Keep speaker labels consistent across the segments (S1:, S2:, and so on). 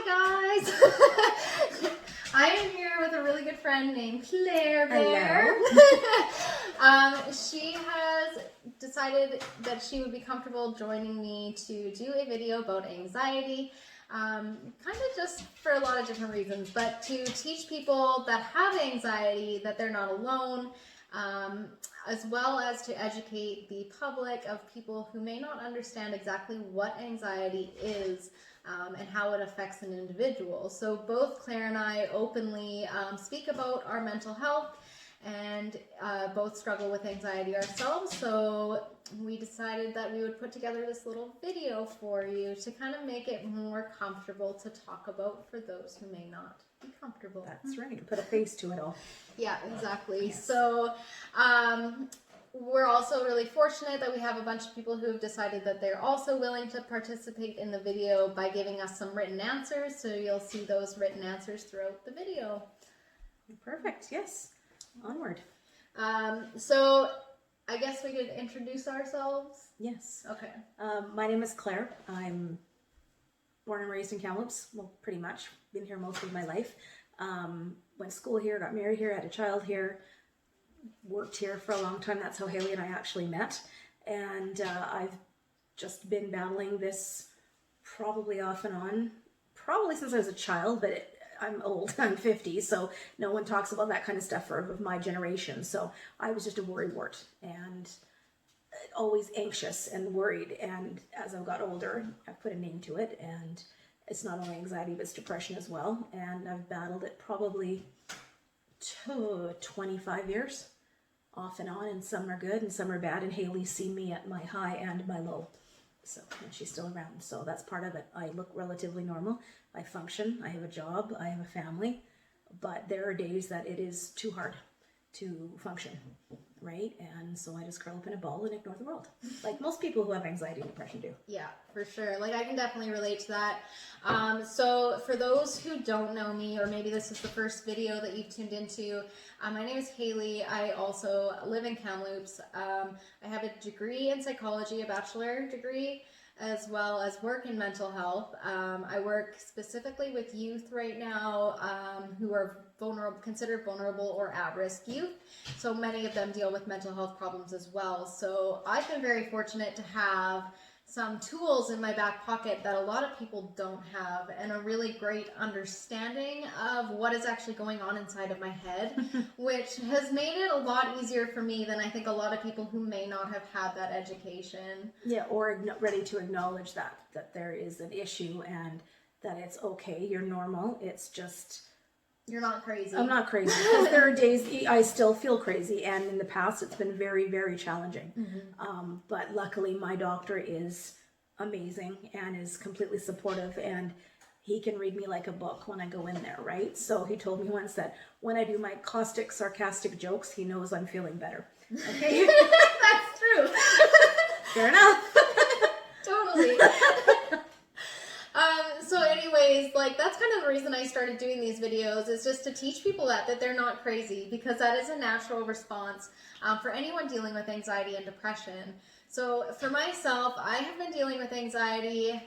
S1: guys! I am here with a really good friend named Claire Bear. She has decided that she would be comfortable joining me to do a video about anxiety. Kind of just for a lot of different reasons, but to teach people that have anxiety that they're not alone, as well as to educate the public of people who may not understand exactly what anxiety is and how it affects an individual. So both Claire and I openly speak about our mental health and both struggle with anxiety ourselves. So we decided that we would put together this little video for you to kind of make it more comfortable to talk about for those who may not be comfortable.
S2: That's right. Put a face to it all.
S1: Yeah, exactly.
S2: Yes.
S1: So we're also really fortunate that we have a bunch of people who have decided that they're also willing to participate in the video by giving us some written answers. So you'll see those written answers throughout the video.
S2: Perfect. Yes. Onward.
S1: So I guess we could introduce ourselves.
S2: Yes.
S1: Okay.
S2: My name is Claire. I'm born and raised in Kamloops. Well, pretty much. Been here most of my life. Went to school here, got married here, had a child here, worked here for a long time. That's how Haley and I actually met. And I've just been battling this probably off and on, probably since I was a child, but I'm old, I'm 50, so no one talks about that kind of stuff of my generation. So I was just a worrywart and always anxious and worried. And as I got older, I put a name to it, and it's not only anxiety, but it's depression as well. And I've battled it probably 25 years, off and on, and some are good and some are bad. And Haley's seen me at my high and my low. So, and she's still around. So that's part of it. I look relatively normal. I function. I have a job. I have a family. But there are days that it is too hard to function, right? And so I just curl up in a ball and ignore the world, like most people who have anxiety and depression do.
S1: Yeah, for sure. Like I can definitely relate to that. So for those who don't know me, or maybe this is the first video that you've tuned into, my name is Haley. I also live in Kamloops. I have a degree in psychology, a bachelor degree, as well as work in mental health. I work specifically with youth right now who are considered vulnerable or at-risk youth. So many of them deal with mental health problems as well. So I've been very fortunate to have some tools in my back pocket that a lot of people don't have, and a really great understanding of what is actually going on inside of my head, which has made it a lot easier for me than I think a lot of people who may not have had that education.
S2: Yeah, or ready to acknowledge that there is an issue and that it's okay, you're normal, it's just...
S1: You're not crazy.
S2: I'm not crazy, because there are days I still feel crazy, and in the past it's been very, very challenging. Mm-hmm. But luckily my doctor is amazing and is completely supportive, and he can read me like a book when I go in there, right? So he told me once that when I do my caustic, sarcastic jokes, he knows I'm feeling better. Okay?
S1: That's true.
S2: Fair enough.
S1: Totally. So anyways, like that's kind of the reason I started doing these videos, is just to teach people that they're not crazy, because that is a natural response for anyone dealing with anxiety and depression. So for myself, I have been dealing with anxiety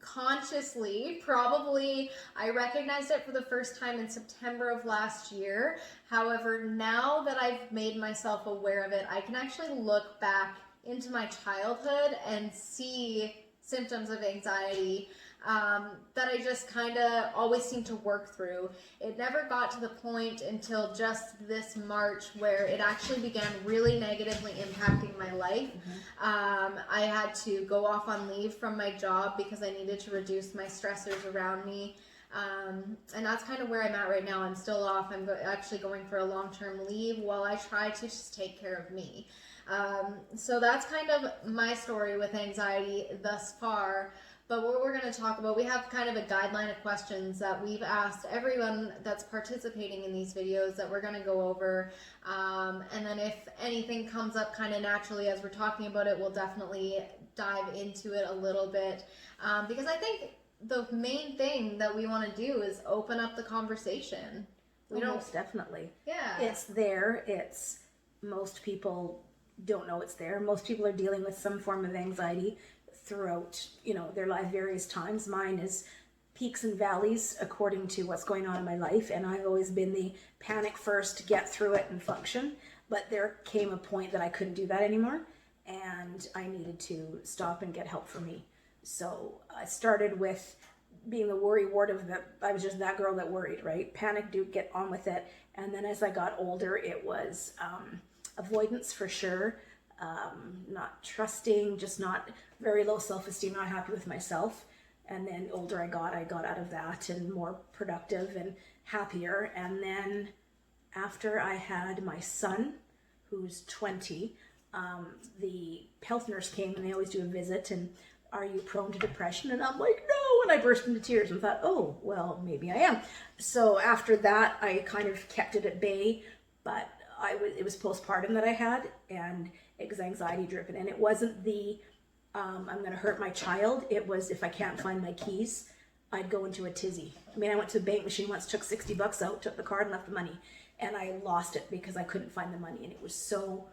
S1: consciously. Probably I recognized it for the first time in September of last year. However, now that I've made myself aware of it, I can actually look back into my childhood and see symptoms of anxiety that I just kind of always seem to work through. It never got to the point until just this March where it actually began really negatively impacting my life. Mm-hmm. I had to go off on leave from my job because I needed to reduce my stressors around me. And that's kind of where I'm at right now. I'm still off. I'm actually going for a long-term leave while I try to just take care of me. So that's kind of my story with anxiety thus far. But what we're going to talk about, we have kind of a guideline of questions that we've asked everyone that's participating in these videos that we're going to go over. And then if anything comes up kind of naturally as we're talking about it, we'll definitely dive into it a little bit. Because I think the main thing that we want to do is open up the conversation.
S2: Most definitely.
S1: Yeah.
S2: It's there. It's, most people don't know it's there. Most people are dealing with some form of anxiety throughout, their life, various times. Mine is peaks and valleys according to what's going on in my life, and I've always been the panic first, get through it and function. But there came a point that I couldn't do that anymore, and I needed to stop and get help for me. So I started with being the worry ward of I was just that girl that worried, right? Panic, get on with it. And then as I got older, it was avoidance for sure, not trusting, just not very low self-esteem, not happy with myself. And then older I got out of that and more productive and happier. And then after I had my son, who's 20, the health nurse came, and they always do a visit, and are you prone to depression? And I'm like, no, and I burst into tears and thought, oh, well, maybe I am. So after that, I kind of kept it at bay, but it was postpartum that I had, and it was anxiety driven, and it wasn't I'm going to hurt my child. It was, if I can't find my keys, I'd go into a tizzy. I mean, I went to the bank machine once, took $60 out, took the card and left the money, and I lost it because I couldn't find the money, and it was so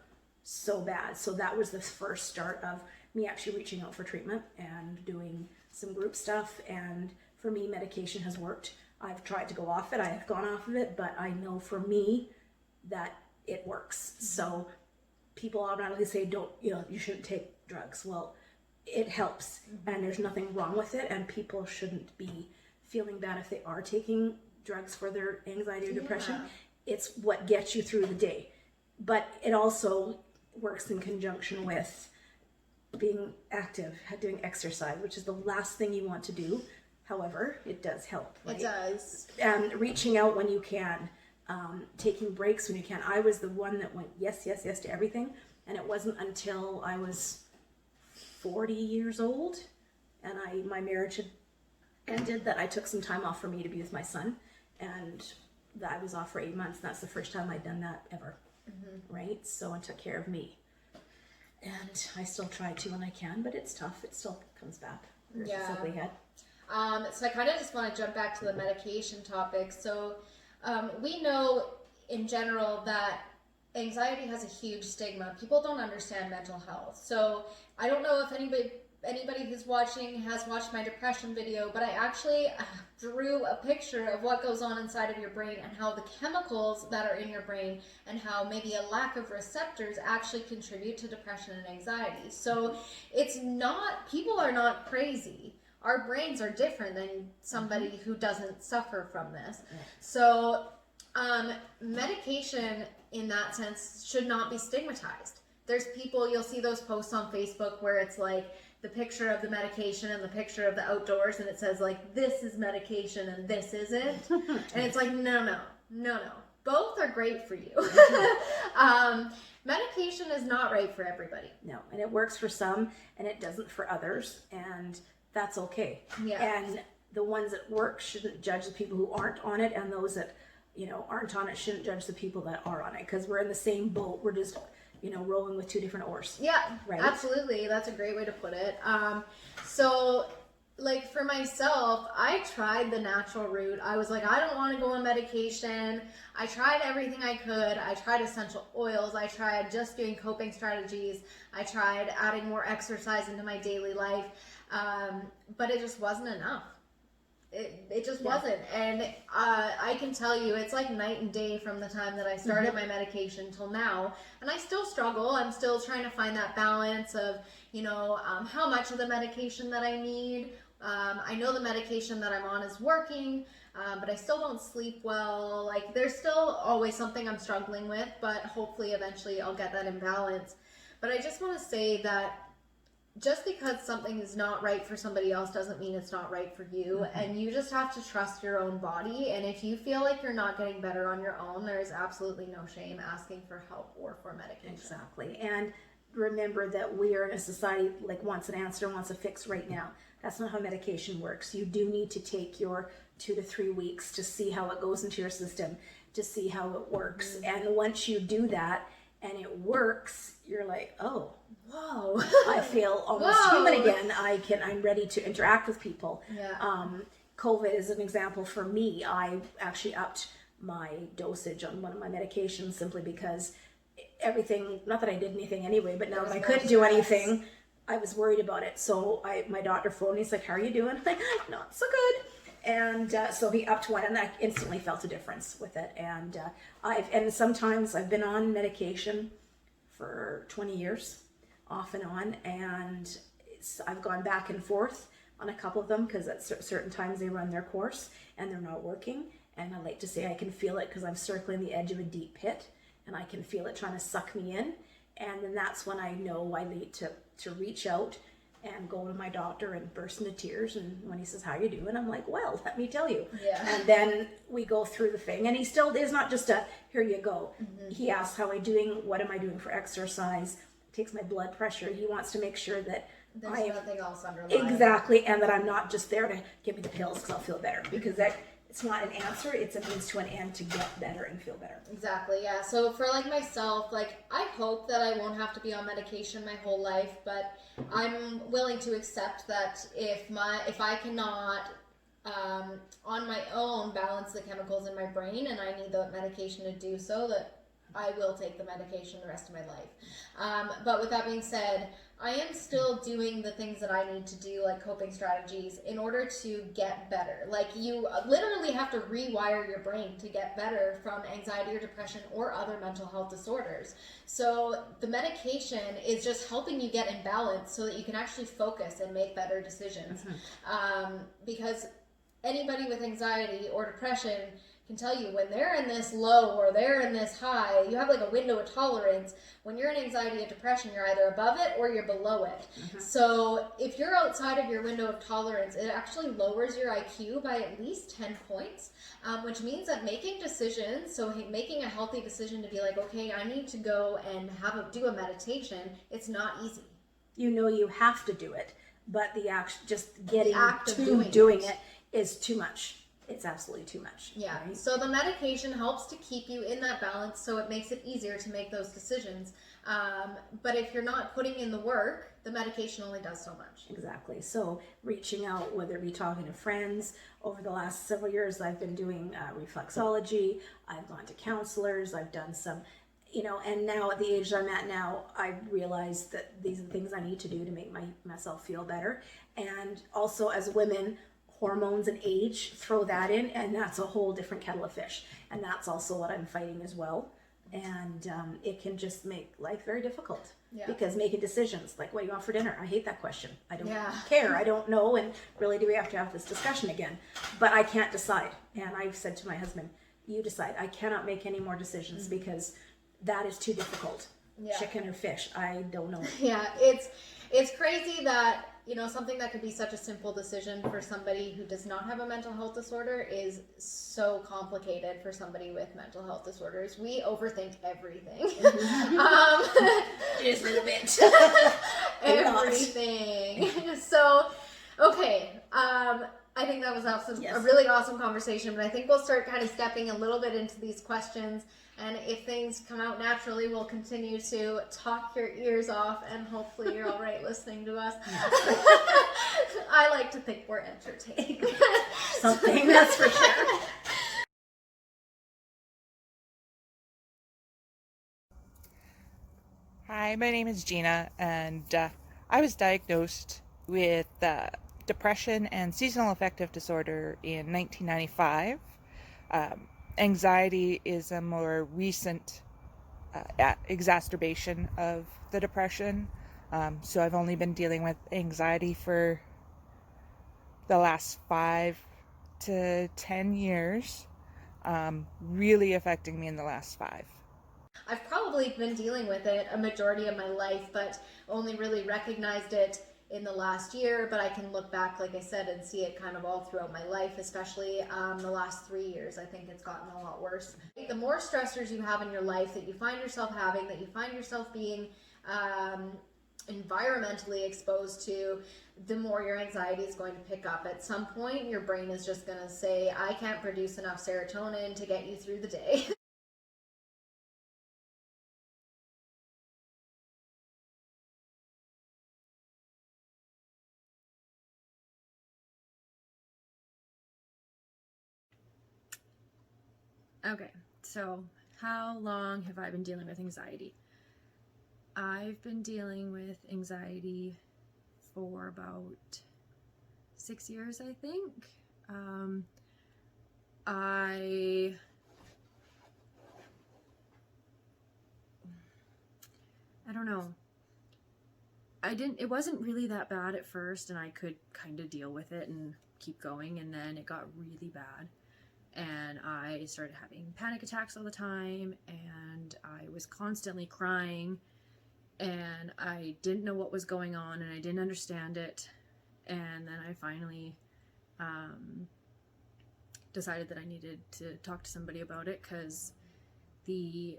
S2: bad. So that was the first start of me actually reaching out for treatment and doing some group stuff. And for me, medication has worked. I've tried to go off it. I have gone off of it, but I know for me that it works. So people automatically say, you shouldn't take drugs. Well, it helps, and there's nothing wrong with it, and people shouldn't be feeling bad if they are taking drugs for their anxiety or depression. It's what gets you through the day. But it also works in conjunction with being active, doing exercise, which is the last thing you want to do. However, it does help, right?
S1: It does.
S2: And reaching out when you can, taking breaks when you can. I was the one that went yes to everything, and it wasn't until I was 40 years old and my marriage had ended that I took some time off for me to be with my son, and I was off for 8 months, and that's the first time I'd done that ever. Right? So I took care of me. And I still try to when I can, but it's tough. It still comes back.
S1: Yeah.
S2: So
S1: I kind of just want to jump back to the medication topic. So we know in general that anxiety has a huge stigma. People don't understand mental health. So I don't know if anybody who's watching has watched my depression video, but I actually drew a picture of what goes on inside of your brain and how the chemicals that are in your brain and how maybe a lack of receptors actually contribute to depression and anxiety. So it's not, people are not crazy. Our brains are different than somebody who doesn't suffer from this. So medication in that sense should not be stigmatized. There's people, you'll see those posts on Facebook where it's like the picture of the medication and the picture of the outdoors, and it says like, this is medication and this isn't. And it's like, no. Both are great for you. Medication is not right for everybody.
S2: No, and it works for some and it doesn't for others, and that's okay.
S1: Yeah.
S2: And the ones that work shouldn't judge the people who aren't on it, and those that, aren't on it shouldn't judge the people that are on it, because we're in the same boat. We're just rowing with two different oars.
S1: Yeah,
S2: right?
S1: Absolutely. That's a great way to put it. So like for myself, I tried the natural route. I was like, I don't want to go on medication. I tried everything I could. I tried essential oils. I tried just doing coping strategies. I tried adding more exercise into my daily life. But it just wasn't enough. It just wasn't. And I can tell you, it's like night and day from the time that I started my medication till now. And I still struggle. I'm still trying to find that balance of, how much of the medication that I need. I know the medication that I'm on is working, but I still don't sleep well. Like, there's still always something I'm struggling with, but hopefully eventually I'll get that in balance. But I just want to say that just because something is not right for somebody else doesn't mean it's not right for you. And you just have to trust your own body. And if you feel like you're not getting better on your own, there is absolutely no shame asking for help or for medication.
S2: Exactly. And remember that we are in a society like wants an answer, wants a fix right now. That's not how medication works. You do need to take your 2 to 3 weeks to see how it goes into your system, to see how it works. And once you do that and it works, you're like, oh,
S1: whoa,
S2: I feel almost human again. I'm ready to interact with people.
S1: Yeah.
S2: COVID is an example for me. I actually upped my dosage on one of my medications simply because everything, not that I did anything anyway, but now that I couldn't do anything, I was worried about it. So my doctor phoned me. He's like, how are you doing? I'm like, not so good. And so he upped one, and I instantly felt a difference with it. And sometimes I've been on medication for 20 years, off and on, and I've gone back and forth on a couple of them because at certain times they run their course and they're not working. And I like to say I can feel it because I'm circling the edge of a deep pit, and I can feel it trying to suck me in. And then that's when I know I need to reach out and go to my doctor and burst into tears. And when he says, "How you doing?" I'm like, "Well, let me tell you."
S1: Yeah.
S2: And then we go through the thing, and he still is not just a "here you go." Mm-hmm. He asks, "How am I doing? What am I doing for exercise?" Takes my blood pressure. He wants to make sure that
S1: there's nothing else underlying.
S2: Exactly, and that I'm not just there to give me the pills because I'll feel better, because that it's not an answer, it's a means to an end to get better and feel better.
S1: Exactly, yeah. So for like myself, like I hope that I won't have to be on medication my whole life, but I'm willing to accept that if I cannot on my own balance the chemicals in my brain and I need the medication to do so, that I will take the medication the rest of my life. But with that being said, I am still doing the things that I need to do, like coping strategies, in order to get better. Like, you literally have to rewire your brain to get better from anxiety or depression or other mental health disorders. So the medication is just helping you get in balance so that you can actually focus and make better decisions. Mm-hmm. Because anybody with anxiety or depression can tell you when they're in this low or they're in this high, you have like a window of tolerance. When you're in anxiety and depression, you're either above it or you're below it. Mm-hmm. So if you're outside of your window of tolerance, it actually lowers your IQ by at least 10 points, which means that making decisions, so making a healthy decision to be like, okay, I need to go and do a meditation, it's not easy.
S2: You know you have to do it, but the act, just getting to doing it is too much. It's absolutely too much.
S1: Yeah. Right? So the medication helps to keep you in that balance, so it makes it easier to make those decisions. But if you're not putting in the work, the medication only does so much.
S2: Exactly. So reaching out, whether it be talking to friends, over the last several years, I've been doing reflexology. I've gone to counselors. I've done some, and now at the age I'm at now, I realize that these are the things I need to do to make myself feel better. And also as women, hormones and age, throw that in, and that's a whole different kettle of fish. And that's also what I'm fighting as well. And it can just make life very difficult. Yeah. Because making decisions, like, what do you want for dinner? I hate that question. I don't care. I don't know. And really, do we have to have this discussion again? But I can't decide. And I've said to my husband, you decide. I cannot make any more decisions because that is too difficult. Yeah. Chicken or fish, I don't know.
S1: Yeah, it's crazy that, something that could be such a simple decision for somebody who does not have a mental health disorder is so complicated for somebody with mental health disorders. We overthink everything.
S2: Just a little bit.
S1: Everything. So, okay. I think that was a really awesome conversation, but I think we'll start kind of stepping a little bit into these questions. And if things come out naturally, we'll continue to talk your ears off, and hopefully you're all right listening to us. I like to think we're entertaining.
S2: Something, that's for sure.
S3: Hi, my name is Gina, and I was diagnosed with depression and seasonal affective disorder in 1995. Anxiety is a more recent exacerbation of the depression. So I've only been dealing with anxiety for the last 5 to 10 years, really affecting me in the last 5.
S1: I've probably been dealing with it a majority of my life, but only really recognized it in the last year. But I can look back, like I said, and see it kind of all throughout my life, especially the last 3 years. I think it's gotten a lot worse. The more stressors you have in your life that you find yourself having, that you find yourself being environmentally exposed to, the more your anxiety is going to pick up. At some point, your brain is just going to say, I can't produce enough serotonin to get you through the day.
S4: Okay, so how long have I been dealing with anxiety? I've been dealing with anxiety for about 6 years, I think. I don't know. It wasn't really that bad at first, and I could kind of deal with it and keep going, and then it got really bad. And I started having panic attacks all the time, and I was constantly crying, and I didn't know what was going on, and I didn't understand it. And then I finally decided that I needed to talk to somebody about it, because the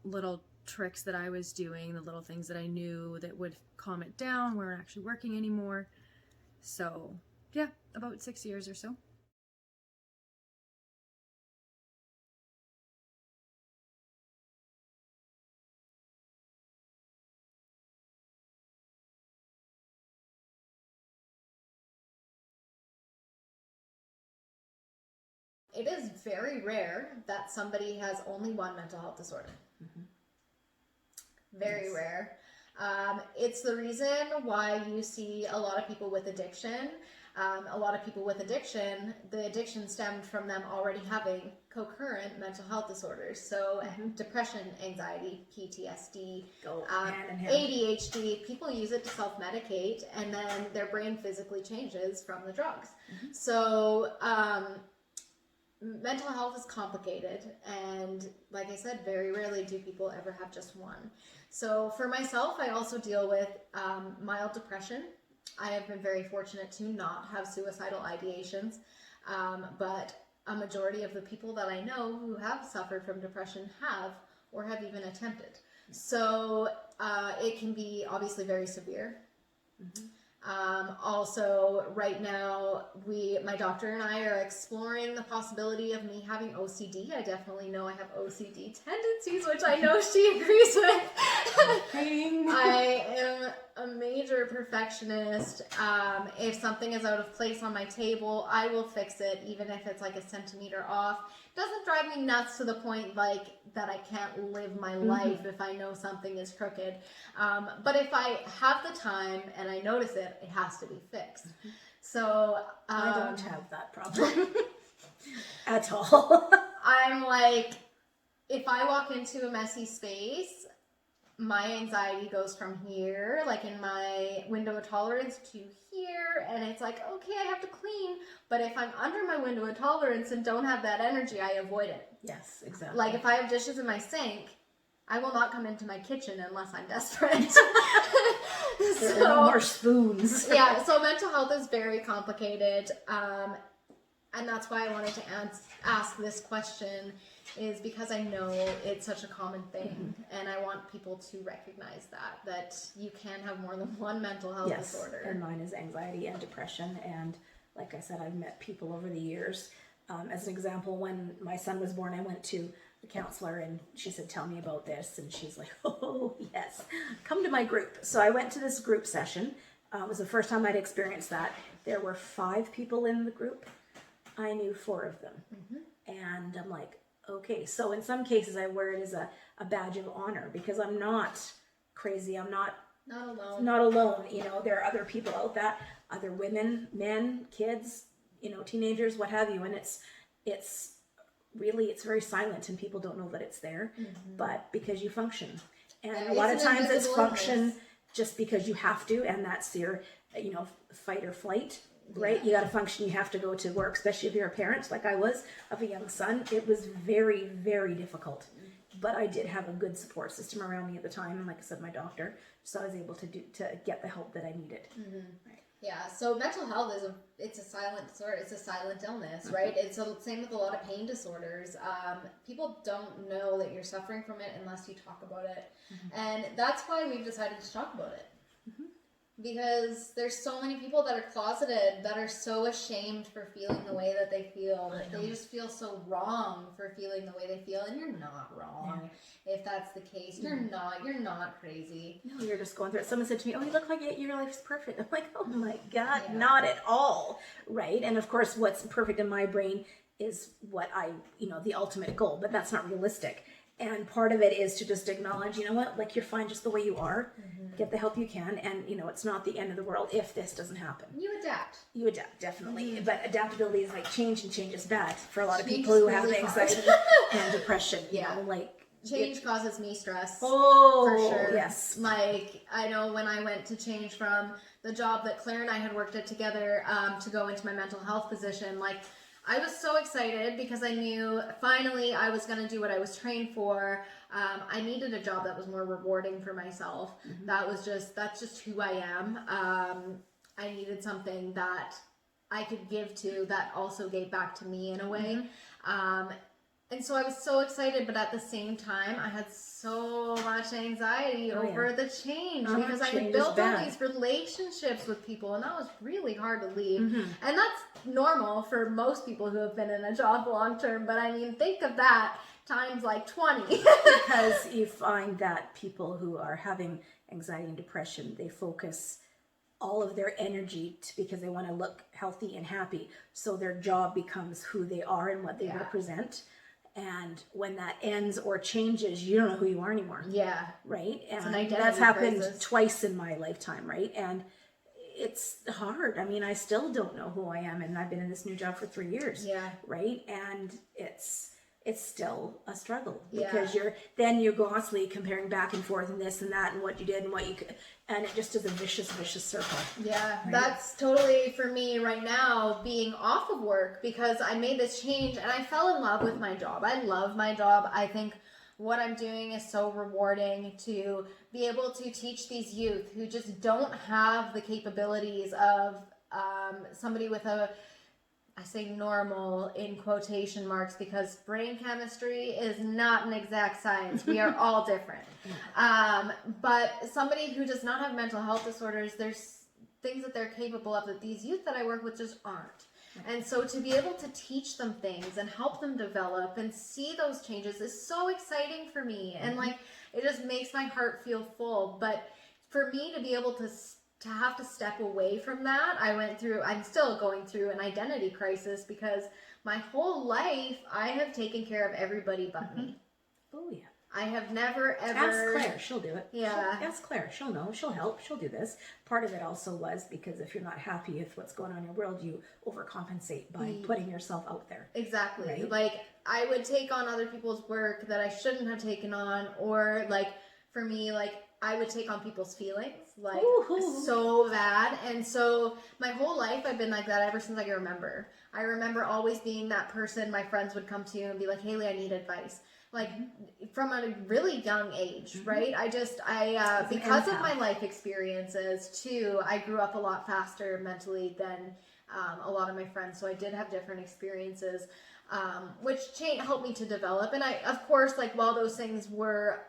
S4: little tricks that I was doing, the little things that I knew that would calm it down, weren't actually working anymore. So yeah, about 6 years or so.
S1: It is very rare that somebody has only one mental health disorder. Very rare. It's the reason why you see a lot of people with addiction. A lot of people with addiction, the addiction stemmed from them already having concurrent mental health disorders. So depression, anxiety, PTSD, ADHD, people use it to self-medicate, and then their brain physically changes from the drugs. So mental health is complicated, and like I said, very rarely do people ever have just one. So for myself, I also deal with mild depression. I have been very fortunate to not have suicidal ideations, but a majority of the people that I know who have suffered from depression have, or have even attempted. So it can be obviously very severe. Also, right now, my doctor and I are exploring the possibility of me having OCD. I definitely know I have OCD tendencies, which I know she agrees with. I am a major perfectionist. If something is out of place on my table, I will fix it, even if it's like a centimeter off. Doesn't drive me nuts to the point like that I can't live my life if I know something is crooked. But if I have the time and I notice it, it has to be fixed. So
S2: I don't have that problem at all.
S1: I'm like, if I walk into a messy space, my anxiety goes from here, like in my window of tolerance, to here, and it's like, okay, I have to clean. But if I'm under my window of tolerance and don't have that energy, I avoid it.
S2: Yes, exactly.
S1: Like if I have dishes in my sink, I will not come into my kitchen unless I'm desperate.
S2: There are no more spoons.
S1: Yeah, so mental health is very complicated. And that's why I wanted to ask this question, is because I know it's such a common thing, and I want people to recognize that you can have more than one mental health disorder.
S2: And mine is anxiety and depression, and like I said, I've met people over the years. As an example, when my son was born, I went to the counselor, and she said, tell me about this, and she's like, oh yes, come to my group. So I went to this group session. It was the first time I'd experienced that. There were 5 people in the group. I knew 4 of them. And I'm like, okay. So in some cases I wear it as a badge of honor, because I'm not crazy. I'm not alone. You know, there are other people out there, other women, men, kids, you know, teenagers, what have you. And it's very silent, and people don't know that it's there, but because you function. And a lot of times it's function just because you have to, and that's your, you know, fight or flight. Right? You got to function. You have to go to work, especially if you're a parent like I was of a young son. It was very, very difficult, but I did have a good support system around me at the time. And like I said, my doctor, so I was able to get the help that I needed. Right.
S1: Yeah. So mental health it's a silent disorder. It's a silent illness, right? It's the same with a lot of pain disorders. People don't know that you're suffering from it unless you talk about it. And that's why we've decided to talk about it. Because there's so many people that are closeted, that are so ashamed for feeling the way that they feel. They just feel so wrong for feeling the way they feel, and you're not wrong. If that's the case, you're not crazy.
S2: No, you're just going through it. Someone said to me, oh, you look like your life's perfect. I'm like, oh my God, not at all. Right? And of course, what's perfect in my brain is what the ultimate goal, but that's not realistic. And part of it is to just acknowledge, you know what, like you're fine just the way you are. Get the help you can, and you know it's not the end of the world if this doesn't happen.
S1: You adapt.
S2: You adapt, definitely. But adaptability is like change, and change is bad for a lot of
S1: Change
S2: people who
S1: is
S2: have
S1: really
S2: anxiety and depression. You
S1: Yeah.
S2: know, like
S1: Change causes me stress.
S2: oh,
S1: For sure.
S2: yes.
S1: Like, I know when I went to change from the job that Claire and I had worked at together to go into my mental health position, like, I was so excited because I knew finally I was going to do what I was trained for. I needed a job that was more rewarding for myself. That's just who I am. I needed something that I could give to that also gave back to me in a way. And so I was so excited, but at the same time, I had so much anxiety over the change because I had
S2: Change is
S1: built all
S2: bad.
S1: these relationships with people, and that was really hard to leave. And that's normal for most people who have been in a job long term, but I mean, think of that times like 20.
S2: Because you find that people who are having anxiety and depression, they focus all of their energy because they want to look healthy and happy. So their job becomes who they are and what they represent. And when that ends or changes, you don't know who you are anymore.
S1: Yeah.
S2: Right? And
S1: an identity
S2: that's happened
S1: crisis.
S2: twice in my lifetime, right? And it's hard. I mean, I still don't know who I am, and I've been in this new job for 3 years.
S1: Yeah.
S2: Right? And it's still a struggle
S1: Yeah.
S2: because you're constantly comparing back and forth and this and that and what you did and what you could, and it just is a vicious circle.
S1: Yeah, that's totally for me right now, being off of work, because I made this change and I fell in love with my job. I love my job. I think what I'm doing is so rewarding to be able to teach these youth who just don't have the capabilities of somebody with a, I say normal in quotation marks because brain chemistry is not an exact science. We are all different. But somebody who does not have mental health disorders, there's things that they're capable of that these youth that I work with just aren't. And so to be able to teach them things and help them develop and see those changes is so exciting for me. And like, it just makes my heart feel full. But for me to be able to have to step away from that, I'm still going through an identity crisis because my whole life I have taken care of everybody but me.
S2: Oh yeah.
S1: I have never ever.
S2: Ask Claire, she'll do it.
S1: Yeah.
S2: Ask Claire, she'll know, she'll help, she'll do this. Part of it also was because if you're not happy with what's going on in your world, you overcompensate by putting yourself out there.
S1: Exactly.
S2: Right?
S1: Like, I would take on other people's work that I shouldn't have taken on, or like, for me, like, I would take on people's feelings, like, so bad. And so my whole life I've been like that ever since I can remember. I remember always being that person my friends would come to and be like, Haley, I need advice. Like, from a really young age, right? Because of my life experiences too, I grew up a lot faster mentally than a lot of my friends. So I did have different experiences, which helped me to develop. And I, of course, like, while those things were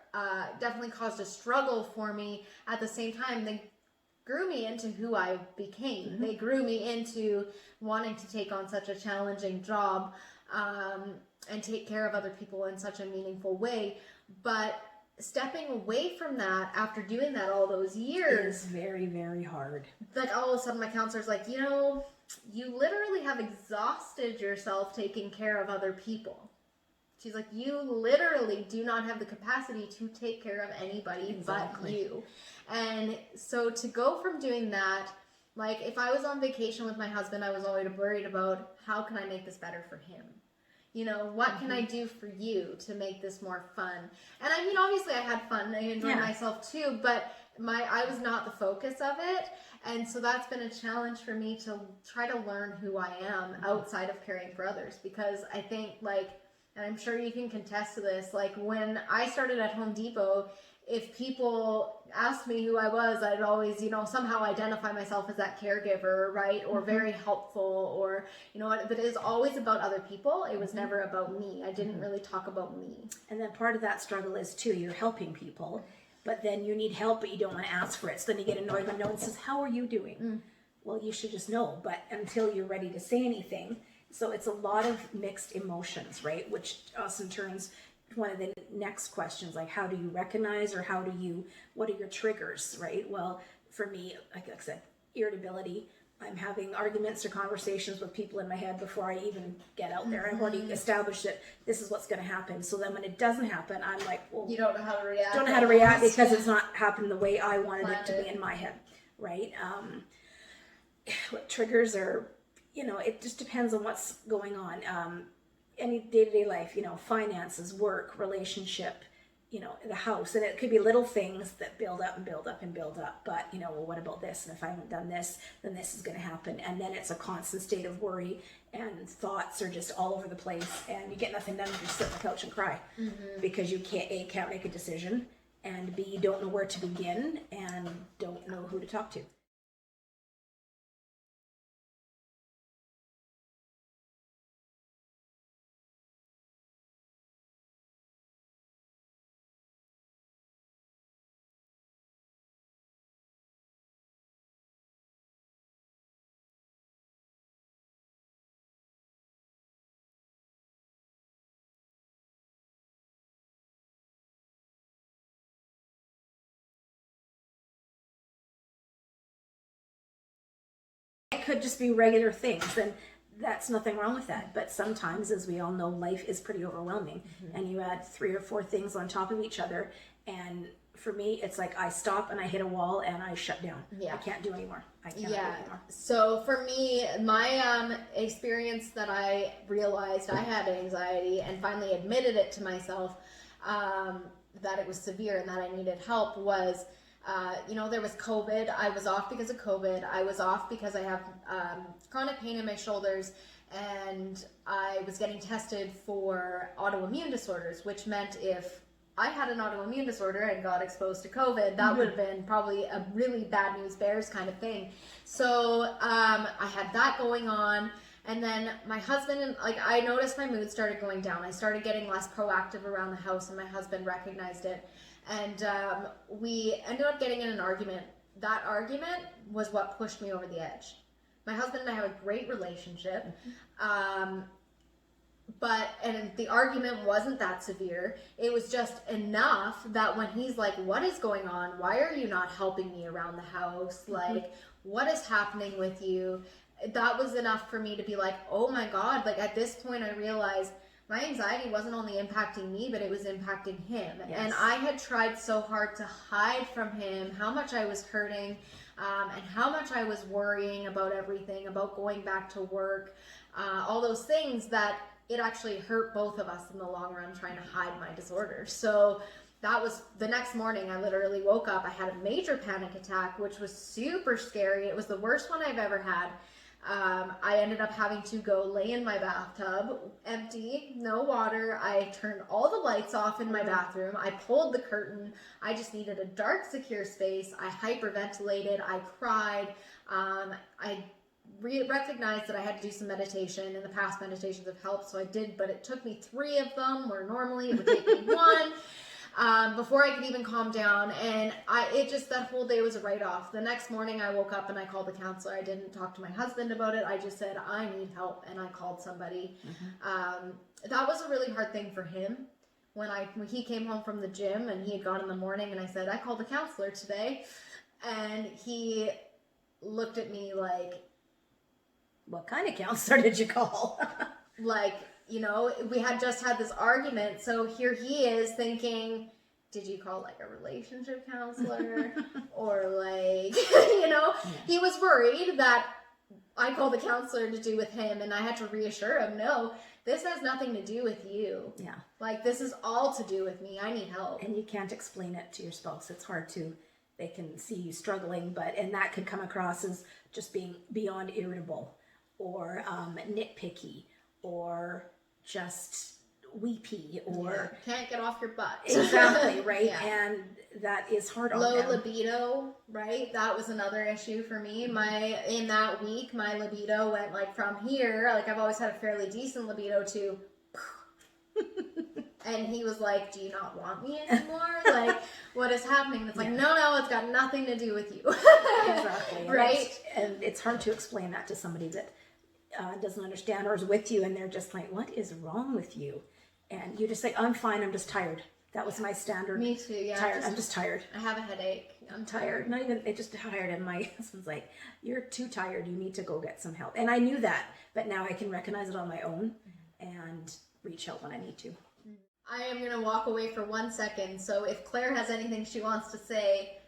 S1: definitely caused a struggle for me, at the same time, they grew me into who I became. They grew me into wanting to take on such a challenging job and take care of other people in such a meaningful way. But stepping away from that after doing that all those years
S2: is very, very hard.
S1: Like, all of a sudden my counselor's like, you know, you literally have exhausted yourself taking care of other people. She's like, you literally do not have the capacity to take care of anybody but you. And so to go from doing that, like, if I was on vacation with my husband, I was always worried about, how can I make this better for him? You know, what can I do for you to make this more fun? And I mean, obviously I had fun. I enjoyed myself too, but I was not the focus of it. And so that's been a challenge for me to try to learn who I am outside of caring for others. Because I think, like, and I'm sure you can contest to this, like, when I started at Home Depot, if people asked me who I was, I'd always, you know, somehow identify myself as that caregiver, right? Or very helpful, or, you know, but it is always about other people. It was never about me. I didn't really talk about me.
S2: And then part of that struggle is too, you're helping people, but then you need help, but you don't want to ask for it. So then you get annoyed when no one says, how are you doing? Well, you should just know, but until you're ready to say anything. So it's a lot of mixed emotions, right? Which also turns one of the next questions, like, how do you recognize, or what are your triggers, right? Well, for me, like I said, irritability, I'm having arguments or conversations with people in my head before I even get out there. I've already established that this is what's going to happen. So then when it doesn't happen, I'm like, well,
S1: You don't know how to react.
S2: don't know how to react because it's not happened the way I wanted it to be in my head, right? What triggers are, it just depends on what's going on. Any day-to-day life, finances, work, relationship, the house, and it could be little things that build up and build up and build up. But well, what about this? And if I haven't done this, then this is going to happen. And then it's a constant state of worry, and thoughts are just all over the place, and you get nothing done. You just sit on the couch and cry because you can't make a decision, and B, you don't know where to begin and don't know who to talk to. It could just be regular things, and that's nothing wrong with that. But sometimes, as we all know, life is pretty overwhelming, and you add 3 or 4 things on top of each other. And for me, it's like I stop and I hit a wall and I shut down. I can't do anymore. I can't do anymore.
S1: So for me, my experience that I realized I had anxiety and finally admitted it to myself, that it was severe and that I needed help was, there was COVID. I was off because of COVID. I was off because I have chronic pain in my shoulders, and I was getting tested for autoimmune disorders, which meant if I had an autoimmune disorder and got exposed to COVID, that would have been probably a really bad news bears kind of thing. So I had that going on. And then my husband, I noticed my mood started going down. I started getting less proactive around the house, and my husband recognized it. And we ended up getting in an argument. That argument was what pushed me over the edge. My husband and I have a great relationship. And the argument wasn't that severe. It was just enough that when he's like, what is going on? Why are you not helping me around the house? Like, what is happening with you? That was enough for me to be like, oh my God. Like, at this point I realized my anxiety wasn't only impacting me, but it was impacting him. Yes. And I had tried so hard to hide from him how much I was hurting, and how much I was worrying about everything, about going back to work, all those things, that it actually hurt both of us in the long run trying to hide my disorder. So that was the next morning. I literally woke up. I had a major panic attack, which was super scary. It was the worst one I've ever had. I ended up having to go lay in my bathtub, empty, no water. I turned all the lights off in my bathroom. I pulled the curtain. I just needed a dark, secure space. I hyperventilated. I cried. I recognized that I had to do some meditation. In the past, meditations have helped, so I did, but it took me 3 of them, where normally it would take me 1. Before I could even calm down, and that whole day was a write-off. The next morning I woke up and I called the counselor. I didn't talk to my husband about it. I just said, I need help, and I called somebody. That was a really hard thing for him. When he came home from the gym and he had gone in the morning, and I said, I called the counselor today, and he looked at me like,
S2: what kind of counselor did you call?
S1: Like, we had just had this argument, so here he is thinking, did you call like a relationship counselor? Or like, he was worried that I called the counselor to do with him, and I had to reassure him, no, this has nothing to do with you. Yeah. Like, this is all to do with me. I need help.
S2: And you can't explain it to your spouse. It's hard to. They can see you struggling, and that could come across as just being beyond irritable, or nitpicky, or just weepy, or
S1: can't get off your butt.
S2: Exactly, right? Yeah. And that is hard on
S1: Low
S2: them.
S1: libido, right? That was another issue for me. In that week, my libido went like from here, like I've always had a fairly decent libido, to and he was like, do you not want me anymore? Like, what is happening? And it's like, no, it's got nothing to do with you.
S2: Exactly.
S1: Right?
S2: And it's hard to explain that to somebody that doesn't understand, or is with you, and they're just like, what is wrong with you? And you just say, I'm fine, I'm just tired. That was my standard.
S1: Me too, yeah.
S2: Tired. I'm just tired.
S1: I have a headache.
S2: I'm tired. Not even, it just tired. And my husband's like, you're too tired. You need to go get some help. And I knew that, but now I can recognize it on my own and reach out when I need to.
S1: I am going to walk away for 1 second. So if Claire has anything she wants to say,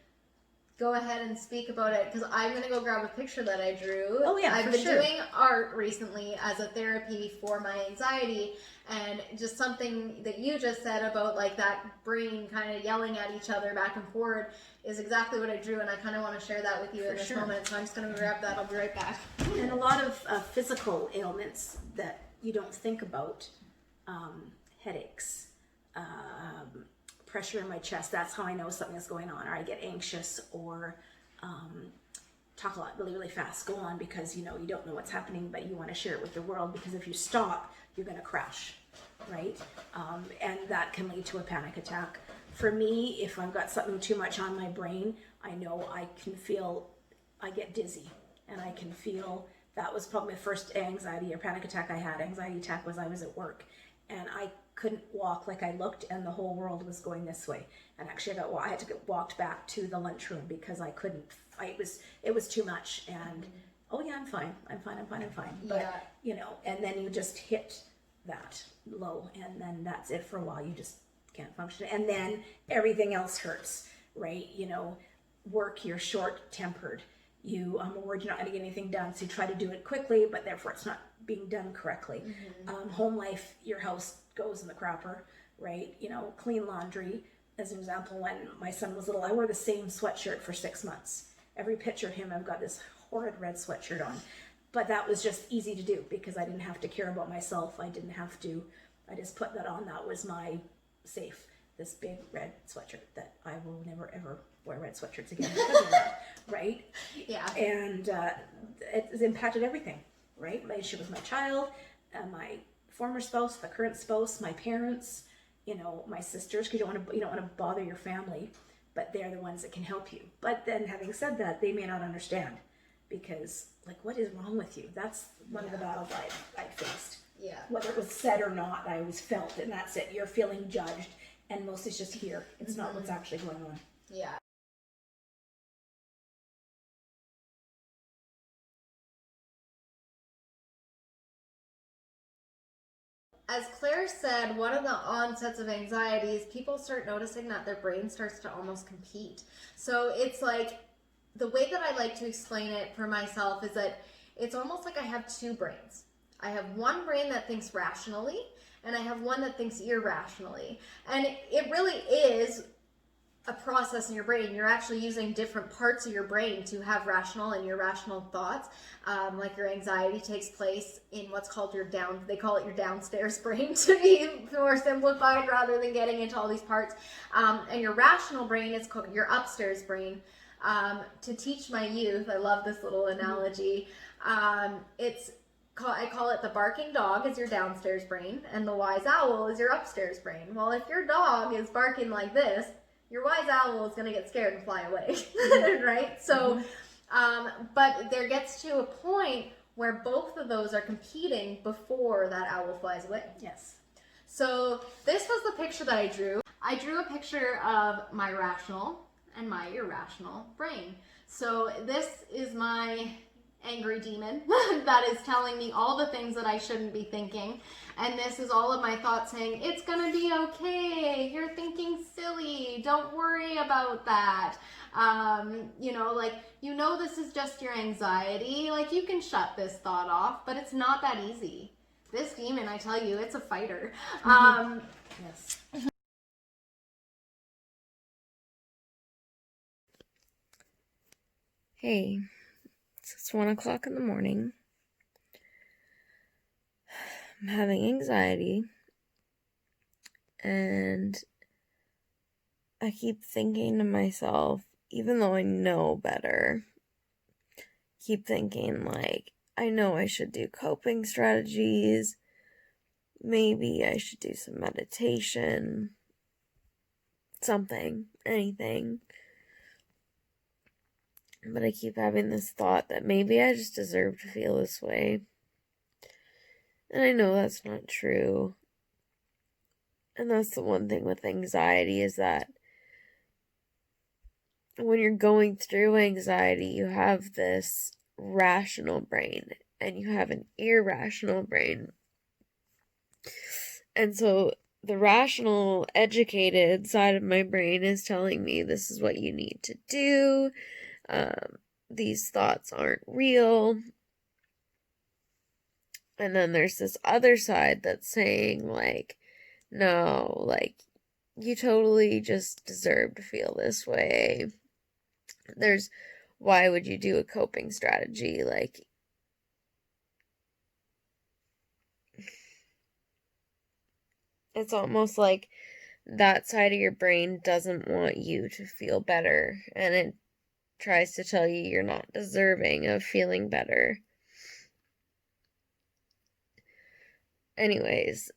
S1: go ahead and speak about it, because I'm going to go grab a picture that I drew.
S2: Oh yeah,
S1: I've been doing art recently as a therapy for my anxiety, and just something that you just said about like that brain kind of yelling at each other back and forward is exactly what I drew, and I kind of want to share that with you in this moment. So I'm just going to grab that. I'll be right back.
S2: And a lot of physical ailments that you don't think about, headaches, pressure in my chest, that's how I know something is going on. Or I get anxious, or talk a lot really, really fast, go on, because you don't know what's happening, but you want to share it with the world, because if you stop, you're going to crash, right? And that can lead to a panic attack. For me, if I've got something too much on my brain, I know I get dizzy, and I can feel, that was probably my first anxiety or panic attack I had. Anxiety attack was I was at work, and I couldn't walk like I looked, and the whole world was going this way. And actually I had to get walked back to the lunchroom because I couldn't. It was too much. And oh yeah, I'm fine. But and then you just hit that low, and then that's it for a while. You just can't function, and then everything else hurts, right? Work, you're short-tempered. I'm worried you're not going to get anything done, so you try to do it quickly, but therefore it's not being done correctly. Home life, your house goes in the crapper, right? Clean laundry. As an example, when my son was little, I wore the same sweatshirt for 6 months. Every picture of him, I've got this horrid red sweatshirt on. But that was just easy to do because I didn't have to care about myself. I just put that on. That was my safe, this big red sweatshirt that I will never ever wear red sweatshirts again because of that, right?
S1: Yeah.
S2: And it's impacted everything, right? My issue with my child, my former spouse, the current spouse, my parents, my sisters, because you don't want to bother your family, but they're the ones that can help you. But then, having said that, they may not understand, because what is wrong with you? That's one of the battles I faced.
S1: Yeah.
S2: Whether it was said or not, I always felt, and that's it. You're feeling judged, and most it's just here. It's not what's actually going on.
S1: Yeah. As Claire said, one of the onsets of anxiety is people start noticing that their brain starts to almost compete. So it's like, the way that I like to explain it for myself is that it's almost like I have two brains. I have one brain that thinks rationally, and I have one that thinks irrationally. And it really is a process in your brain. You're actually using different parts of your brain to have rational and irrational thoughts. Like your anxiety takes place in what's called they call it your downstairs brain, to be more simplified rather than getting into all these parts. And your rational brain is called your upstairs brain. To teach my youth, I love this little analogy. I call it the barking dog is your downstairs brain, and the wise owl is your upstairs brain. Well, if your dog is barking like this, your wise owl is going to get scared and fly away, right? So, but there gets to a point where both of those are competing before that owl flies away.
S2: Yes.
S1: So this was the picture that I drew. I drew a picture of my rational and my irrational brain. So this is my angry demon that is telling me all the things that I shouldn't be thinking, and this is all of my thoughts saying, it's gonna be okay, you're thinking silly, don't worry about that. This is just your anxiety, you can shut this thought off, but it's not that easy. This demon, I tell you, it's a fighter.
S2: Yes.
S5: Hey, it's 1 o'clock in the morning. I'm having anxiety, and I keep thinking to myself, even though I know better, keep thinking I know I should do coping strategies. Maybe I should do some meditation, something, anything. But I keep having this thought that maybe I just deserve to feel this way. And I know that's not true. And that's the one thing with anxiety, is that when you're going through anxiety, you have this rational brain and you have an irrational brain. And so the rational, educated side of my brain is telling me this is what you need to do. These thoughts aren't real. And then there's this other side that's saying, like, no, like, you totally just deserve to feel this way. Why would you do a coping strategy? Like, it's almost like that side of your brain doesn't want you to feel better, and it tries to tell you you're not deserving of feeling better. Anyways,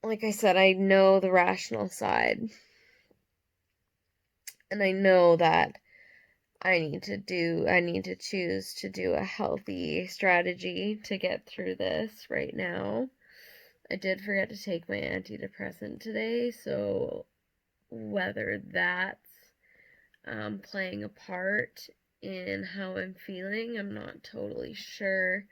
S5: like I said, I know the rational side, and I know that I need to choose to do a healthy strategy to get through this right now. I did forget to take my antidepressant today, so whether that's playing a part in how I'm feeling, I'm not totally sure.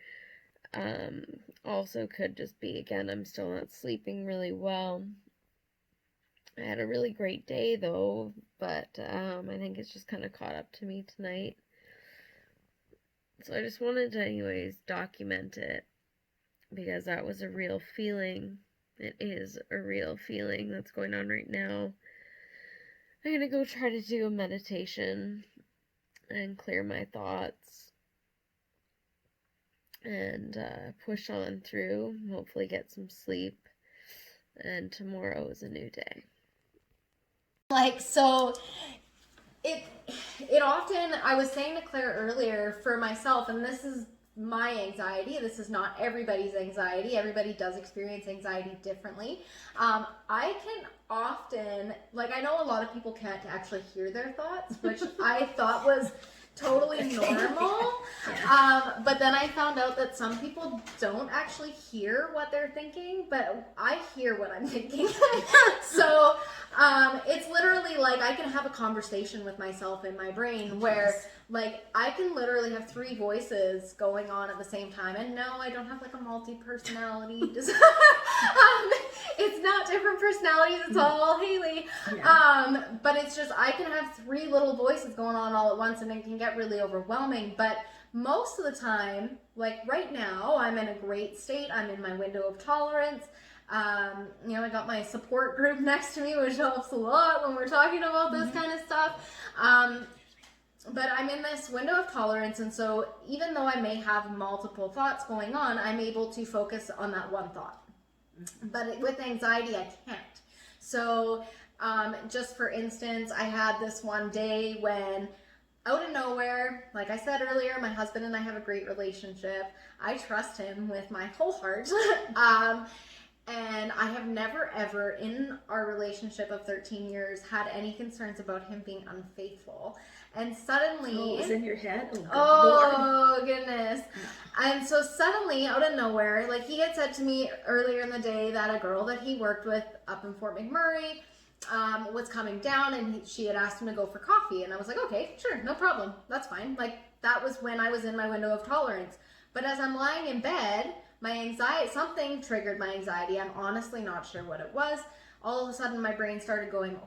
S5: Also could just be, again, I'm still not sleeping really well. I had a really great day though, but I think it's just kind of caught up to me tonight. So I just wanted to anyways document it, because that was a real feeling. It is a real feeling that's going on right now. I'm gonna go try to do a meditation and clear my thoughts and push on through, hopefully get some sleep, and tomorrow is a new day.
S1: Like, so it often, I was saying to Claire earlier, for myself, and this is my anxiety, this is not everybody's anxiety, everybody does experience anxiety differently. I can often, like, I know a lot of people can't actually hear their thoughts, which I thought was totally normal. But then I found out that some people don't actually hear what they're thinking, but I hear what I'm thinking. So it's literally like I can have a conversation with myself in my brain where, like, I can literally have 3 voices going on at the same time. And no, I don't have like a multi-personality. It's not different personalities, it's all Haley. Yeah. But it's just, I can have 3 little voices going on all at once, and it can get really overwhelming. But most of the time, like right now, I'm in a great state. I'm in my window of tolerance. I got my support group next to me, which helps a lot when we're talking about this kind of stuff. But I'm in this window of tolerance, and so even though I may have multiple thoughts going on, I'm able to focus on that one thought. But with anxiety, I can't. So just for instance, I had this one day when, out of nowhere, like I said earlier, my husband and I have a great relationship. I trust him with my whole heart. And I have never, ever, in our relationship of 13 years, had any concerns about him being unfaithful. And suddenly...
S2: Oh, it was in your head?
S1: Oh, goodness. And so suddenly, out of nowhere, like, he had said to me earlier in the day that a girl that he worked with up in Fort McMurray was coming down, and she had asked him to go for coffee. And I was like, okay, sure, no problem. That's fine. Like, that was when I was in my window of tolerance. But as I'm lying in bed... my anxiety, something triggered my anxiety. I'm honestly not sure what it was. All of a sudden, my brain started going,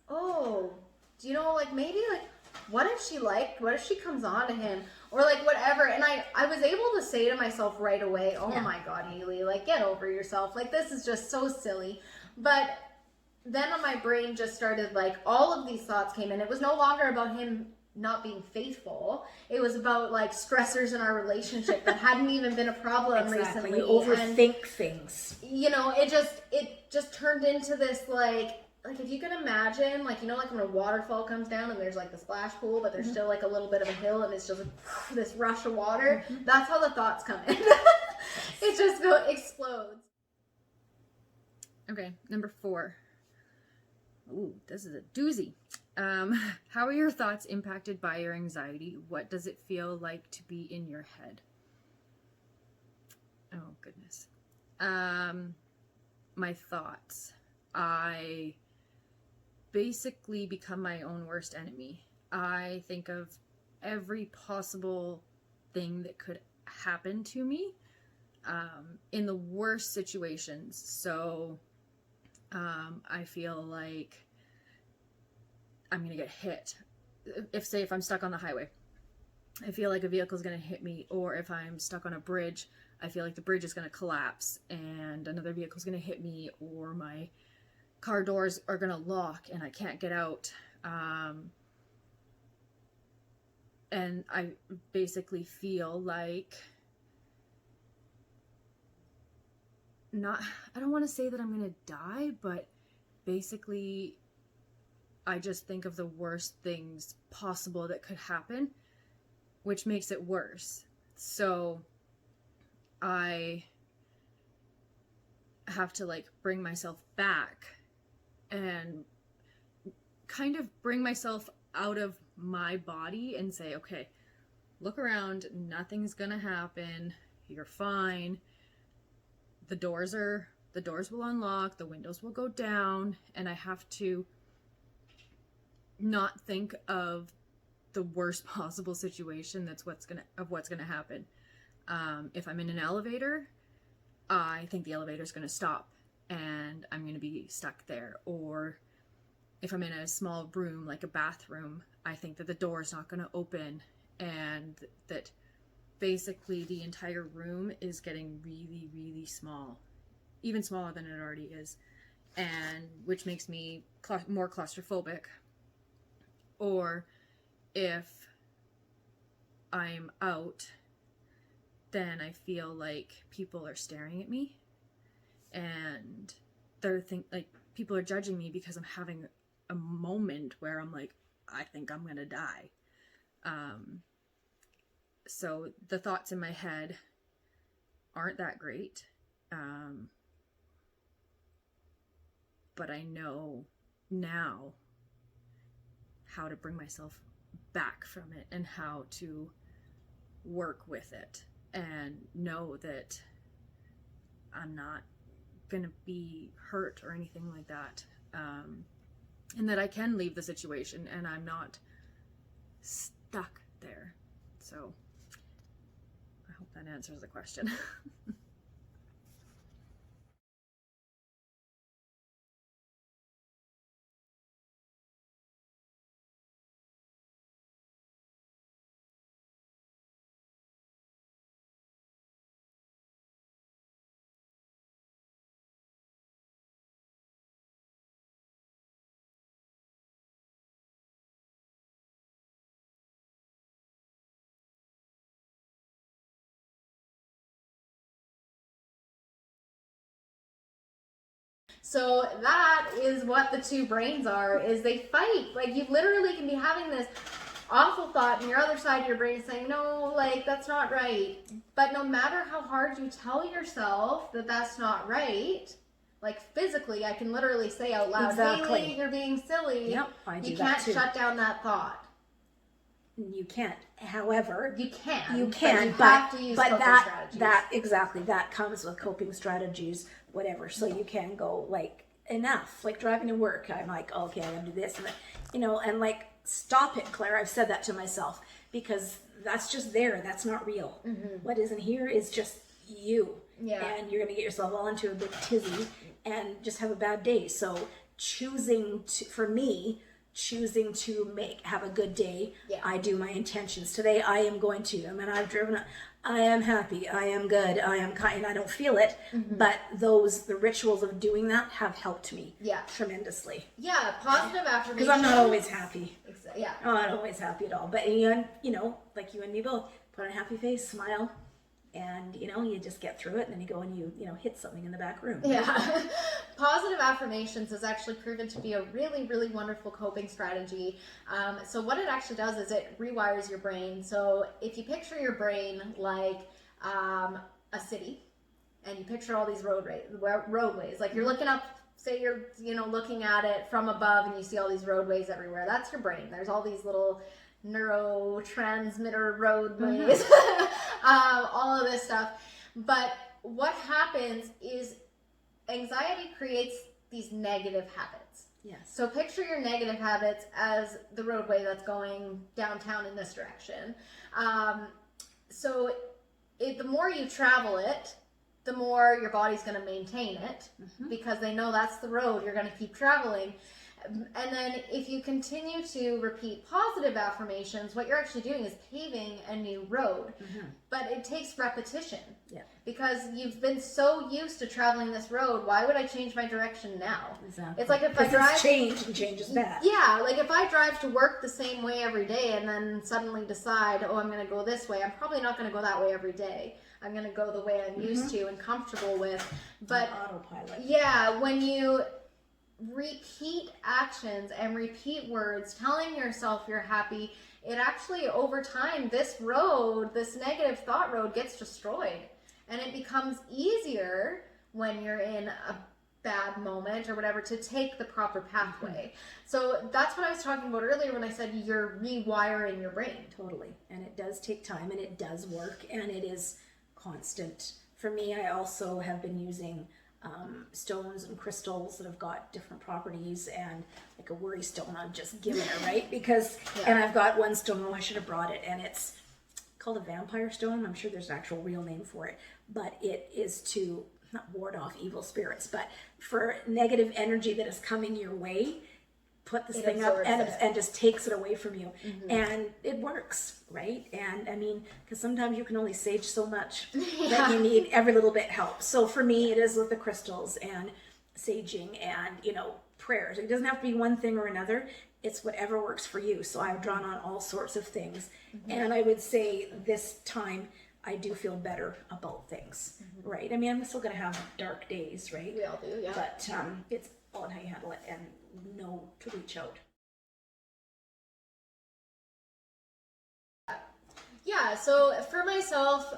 S1: do you know, like, maybe, like, what if she comes on to him? Or, like, whatever. And I was able to say to myself right away, my God, Haley, like, get over yourself. Like, this is just so silly. But then my brain just started, like, all of these thoughts came in. It was no longer about him not being faithful. It was about, like, stressors in our relationship that hadn't even been a problem recently.
S2: You overthink things.
S1: You know, it just turned into this, like if you can imagine, like, you know, like when a waterfall comes down and there's like the splash pool, but there's still like a little bit of a hill and it's just like, this rush of water. That's how the thoughts come in. It just explodes.
S4: Okay, number 4. Ooh, this is a doozy. How are your thoughts impacted by your anxiety? What does it feel like to be in your head? Oh, goodness. my thoughts. I basically become my own worst enemy. I think of every possible thing that could happen to me in the worst situations. So I feel like I'm gonna get hit. If I'm stuck on the highway, I feel like a vehicle is gonna hit me, or if I'm stuck on a bridge, I feel like the bridge is gonna collapse and another vehicle is gonna hit me, or my car doors are gonna lock and I can't get out. And I basically feel like I don't want to say that I'm gonna die, but basically I just think of the worst things possible that could happen, which makes it worse. So I have to like bring myself back and kind of bring myself out of my body and say, okay, look around, nothing's gonna happen, you're fine. The doors will unlock, the windows will go down, and I have to not think of the worst possible situation that's what's gonna happen. If I'm in an elevator, I think the elevator's gonna stop and I'm gonna be stuck there. Or if I'm in a small room like a bathroom, I think that the door's not gonna open and that basically the entire room is getting really, really small, even smaller than it already is, and which makes me more claustrophobic. Or if I'm out, then I feel like people are staring at me and people are judging me because I'm having a moment where I'm like, I think I'm gonna die. So the thoughts in my head aren't that great. But I know now how to bring myself back from it and how to work with it and know that I'm not gonna be hurt or anything like that, and that I can leave the situation and I'm not stuck there. So I hope that answers the question.
S1: So that is what the two brains are, is they fight. Like, you literally can be having this awful thought and your other side of your brain is saying, no, like, that's not right. But no matter how hard you tell yourself that that's not right, like physically, I can literally say out loud,
S2: Exactly.
S1: Haley, you're being silly.
S2: Yep, I do
S1: you
S2: that
S1: can't
S2: too.
S1: shut down that thought.
S2: You can't. However,
S1: you can,
S2: but
S1: you have to use coping strategies.
S2: That comes with coping strategies, whatever. So you can go like, enough, like driving to work. I'm like, okay, I'm gonna do this, and and like, stop it, Claire. I've said that to myself because that's just there. That's not real. Mm-hmm. What isn't here is just you. Yeah. And you're gonna get yourself all into a big tizzy and just have a bad day. So choosing to have a good day. Yeah. I do my intentions. Today I am going to, I've driven, I am happy, I am good, I am kind, I don't feel it, but the rituals of doing that have helped me tremendously.
S1: Yeah, positive affirmations.
S2: Because I'm not always happy.
S1: Yeah.
S2: I'm not always happy at all. But, like you and me both, put on a happy face, smile, and, you just get through it, and then you go and you hit something in the back room.
S1: Yeah. Positive affirmations has actually proven to be a really, really wonderful coping strategy. So what it actually does is it rewires your brain. So if you picture your brain like a city, and you picture all these roadways, like you're looking up, say you're, looking at it from above and you see all these roadways everywhere. That's your brain. There's all these little neurotransmitter roadways, all of this stuff. But what happens is anxiety creates these negative habits.
S2: Yes.
S1: So picture your negative habits as the roadway that's going downtown in this direction. The more you travel it, the more your body's going to maintain it, because they know that's the road you're going to keep traveling. And then if you continue to repeat positive affirmations, what you're actually doing is paving a new road. But it takes repetition.
S2: Yeah.
S1: Because you've been so used to traveling this road, why would I change my direction now?
S2: Exactly.
S1: It's like if I drive...
S2: change, and change is bad.
S1: Yeah, like if I drive to work the same way every day and then suddenly decide, oh, I'm going to go this way, I'm probably not going to go that way every day. I'm going to go the way I'm used to and comfortable with. But
S2: autopilot. Yeah,
S1: when you repeat actions and repeat words telling yourself you're happy, it actually, over time, this negative thought road gets destroyed, and it becomes easier when you're in a bad moment or whatever to take the proper pathway. So that's what I was talking about earlier when I said you're rewiring your brain.
S2: Totally. And it does take time, and it does work, and it is constant. For me, I also have been using stones and crystals that have got different properties, and like a worry stone, I'm just giving it, right? Because, and I've got one stone, I should have brought it, and it's called a vampire stone. I'm sure there's an actual real name for it, but it is to not ward off evil spirits, but for negative energy that is coming your way, put this thing up and just takes it away from you. And it works, right? And I mean, because sometimes you can only sage so much that you need every little bit helps. So for me, it is with the crystals and saging and, prayers. It doesn't have to be one thing or another. It's whatever works for you. So I've drawn on all sorts of things. And I would say this time I do feel better about things, right? I mean, I'm still going to have dark days, right?
S1: We all do, yeah.
S2: But it's all in how you handle it and know to reach out.
S1: Yeah, so for myself,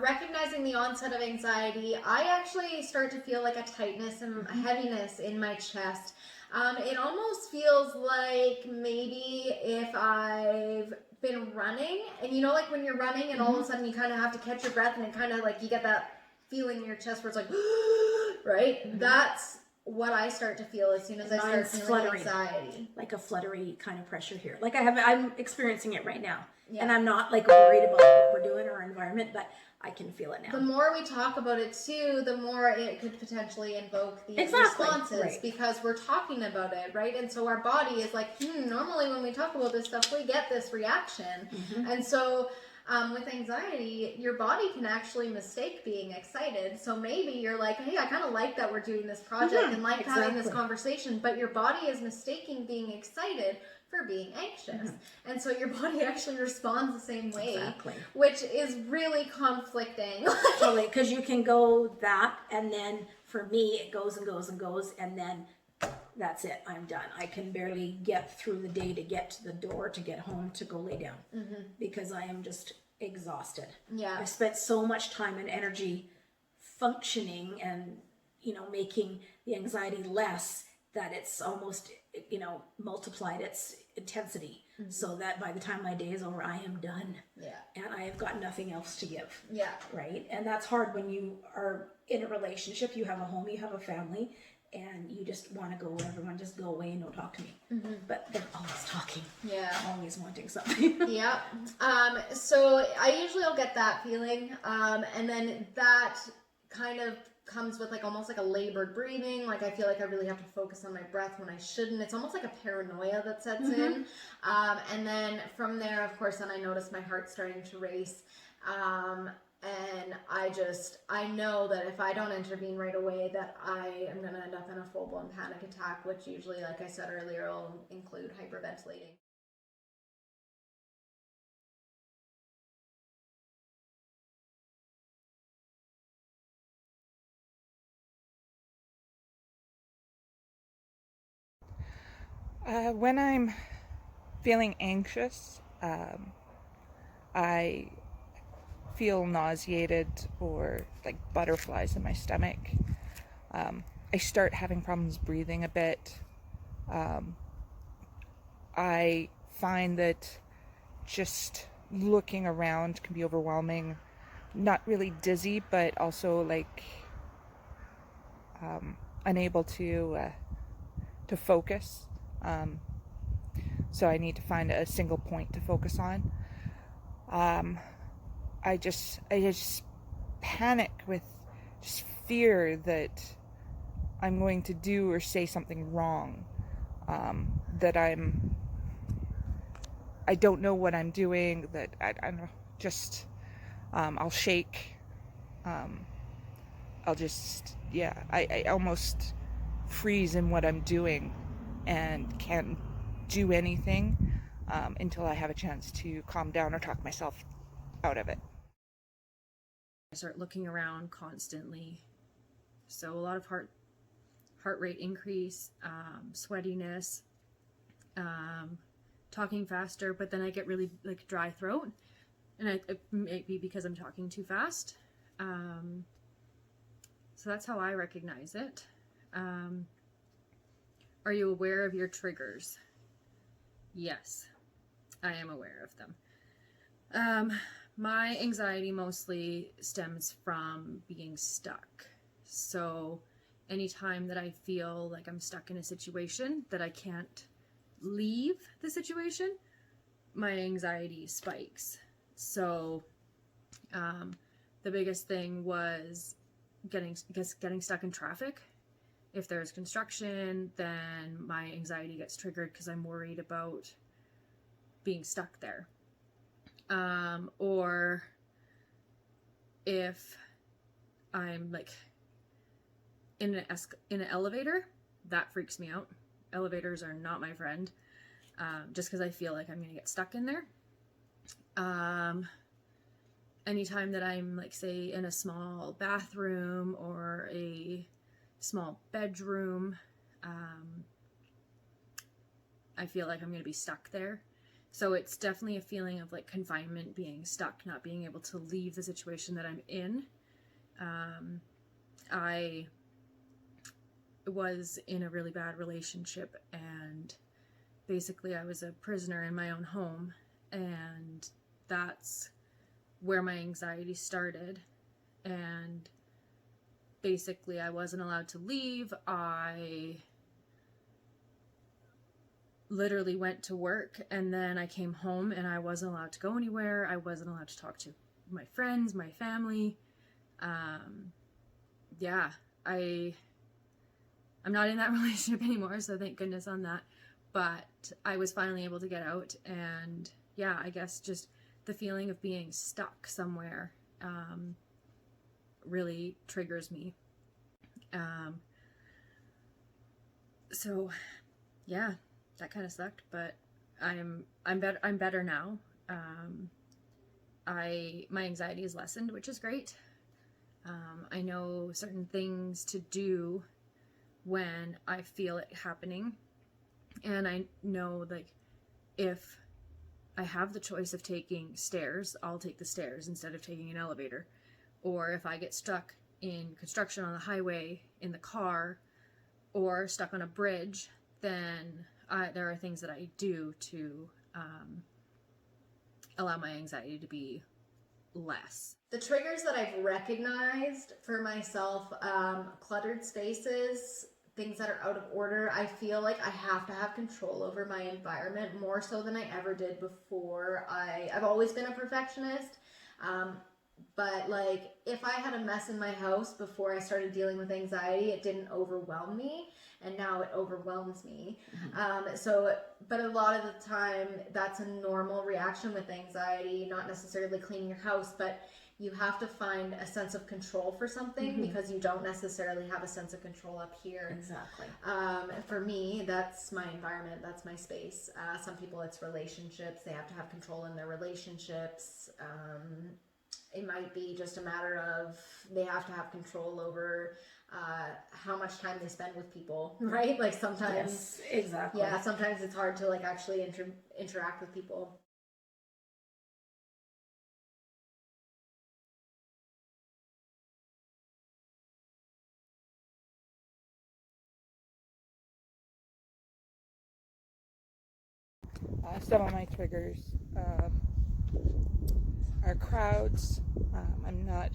S1: recognizing the onset of anxiety, I actually start to feel like a tightness and a heaviness in my chest. It almost feels like maybe if I've been running, and like when you're running and all of a sudden you kind of have to catch your breath, and it kind of like you get that feeling in your chest where it's like, right? That's what I start to feel as soon as I start feeling anxiety.
S2: Like a fluttery kind of pressure here. Like I'm experiencing it right now. Yeah. And I'm not like worried about what we're doing or our environment, but I can feel it now.
S1: The more we talk about it too, the more it could potentially invoke these responses, right? Because we're talking about it, right? And so our body is like, normally when we talk about this stuff, we get this reaction. And so with anxiety, your body can actually mistake being excited. So maybe you're like, hey, I kind of like that we're doing this project and like having this conversation, but your body is mistaking being excited for being anxious. And so your body actually responds the same way, which is really conflicting.
S2: Totally, because you can go that, and then for me, it goes and goes and goes, and then that's it. I'm done. I can barely get through the day to get to the door, to get home, to go lay down, because I am just exhausted.
S1: Yeah.
S2: I've spent so much time and energy functioning and, making the anxiety less, that it's almost, multiplied its intensity, so that by the time my day is over, I am done. Yeah. And I have got nothing else to give. Yeah. Right? And that's hard when you are in a relationship, you have a home, you have a family, and you just want to go, everyone just go away and don't talk to me. But they're always talking. Yeah. Always wanting something.
S1: Yeah. So I usually will get that feeling. And then that kind of comes with like almost like a labored breathing. Like I feel like I really have to focus on my breath when I shouldn't. It's almost like a paranoia that sets in. And then from there, of course, then I notice my heart starting to race. And I know that if I don't intervene right away, that I am going to end up in a full-blown panic attack, which usually, like I said earlier, will include hyperventilating.
S3: When I'm feeling anxious, I feel nauseated or like butterflies in my stomach. I start having problems breathing a bit. I find that just looking around can be overwhelming. Not really dizzy, but also like unable to focus. So I need to find a single point to focus on. I just panic with just fear that I'm going to do or say something wrong, that I don't know what I'm doing, that I don't know, just I'll shake, I'll just, I almost freeze in what I'm doing and can't do anything until I have a chance to calm down or talk myself out of it.
S4: I start looking around constantly, so a lot of heart rate increase, sweatiness, talking faster, but then I get really like dry throat, and it may be because I'm talking too fast. So that's how I recognize it. Are you aware of your triggers? Yes, I am aware of them. My anxiety mostly stems from being stuck. So anytime that I feel like I'm stuck in a situation that I can't leave the situation, my anxiety spikes. So the biggest thing was getting stuck in traffic. If there's construction, then my anxiety gets triggered because I'm worried about being stuck there. Or if I'm like in an elevator, that freaks me out. Elevators are not my friend, just because I feel like I'm gonna get stuck in there. Anytime that I'm like, say, in a small bathroom or a small bedroom, I feel like I'm gonna be stuck there. So it's definitely a feeling of like confinement, being stuck, not being able to leave the situation that I'm in. I was in a really bad relationship, and basically I was a prisoner in my own home, and that's where my anxiety started. And basically I wasn't allowed to leave. I literally went to work, and then I came home and I wasn't allowed to go anywhere. I wasn't allowed to talk to my friends, my family. I'm not in that relationship anymore, so thank goodness on that. But I was finally able to get out, and yeah, I guess just the feeling of being stuck somewhere really triggers me. So yeah, that kind of sucked, but I'm better now. My anxiety is lessened, which is great. I know certain things to do when I feel it happening, and I know, like, if I have the choice of taking stairs, I'll take the stairs instead of taking an elevator. Or if I get stuck in construction on the highway in the car, or stuck on a bridge, then there are things that I do to allow my anxiety to be less.
S1: The triggers that I've recognized for myself, cluttered spaces, things that are out of order. I feel like I have to have control over my environment more so than I ever did before. I've always been a perfectionist, but like if I had a mess in my house before I started dealing with anxiety, it didn't overwhelm me, and now it overwhelms me. But a lot of the time that's a normal reaction with anxiety, not necessarily cleaning your house, but you have to find a sense of control for something because you don't necessarily have a sense of control up here.
S2: Exactly.
S1: For me, that's my environment, that's my space. Some people, it's relationships. They have to have control in their relationships. It might be just a matter of they have to have control over how much time they spend with people, right? Like sometimes,
S2: Yes, exactly.
S1: yeah, sometimes it's hard to like actually interact with people.
S3: Some of my triggers are crowds. I'm not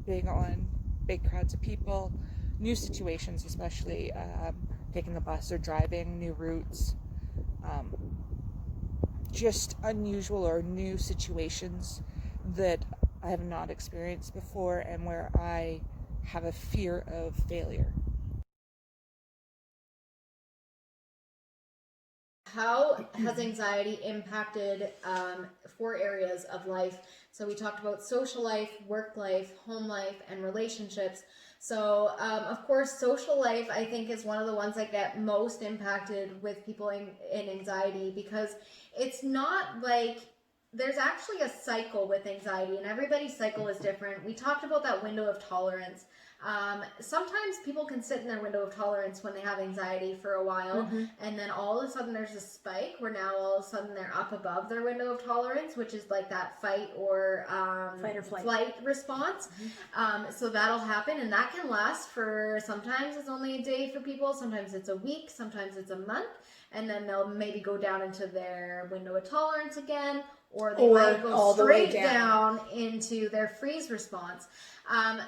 S3: big on big crowds of people. new situations, especially taking the bus or driving, new routes, just unusual or new situations that I have not experienced before and where I have a fear of failure.
S1: How has anxiety impacted 4 areas of life? So we talked about social life, work life, home life, and relationships. So of course, social life, I think, is one of the ones that get most impacted with people in anxiety, because it's not like there's actually a cycle with anxiety, and everybody's cycle is different. We talked about that window of tolerance. Sometimes people can sit in their window of tolerance when they have anxiety for a while, and then all of a sudden there's a spike where now all of a sudden they're up above their window of tolerance, which is like that fight or flight response. So that'll happen, and that can last for, sometimes it's only a day for people, sometimes it's a week, sometimes it's a month, and then they'll maybe go down into their window of tolerance again, or they might go straight down into their freeze response.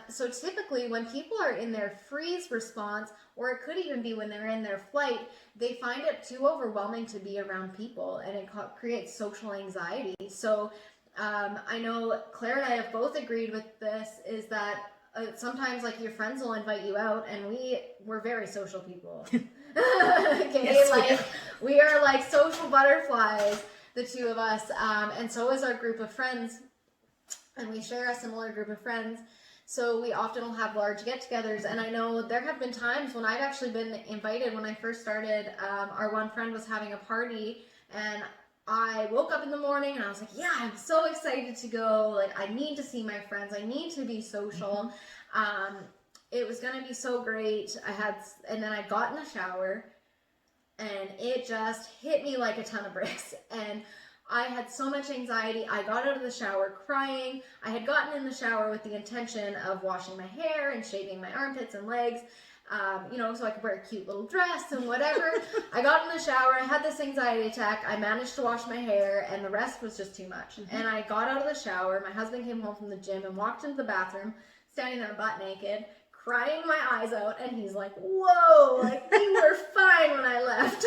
S1: So typically when people are in their freeze response, or it could even be when they're in their flight, they find it too overwhelming to be around people, and it creates social anxiety. So I know Claire and I have both agreed with this, is that sometimes like your friends will invite you out, and we're very social people. Okay, yes, we are like social butterflies, the two of us, and so is our group of friends, and we share a similar group of friends. So we often will have large get-togethers, and I know there have been times when I've actually been invited. When I first started, our one friend was having a party, and I woke up in the morning and I was like, yeah, I'm so excited to go. Like, I need to see my friends. I need to be social. It was going to be so great. And then I got in the shower, and it just hit me like a ton of bricks. And I had so much anxiety. I got out of the shower crying. I had gotten in the shower with the intention of washing my hair and shaving my armpits and legs, so I could wear a cute little dress and whatever. I got in the shower. I had this anxiety attack. I managed to wash my hair, and the rest was just too much. And I got out of the shower. My husband came home from the gym and walked into the bathroom, standing there butt naked, crying my eyes out, and he's like, whoa, like, you were fine when I left.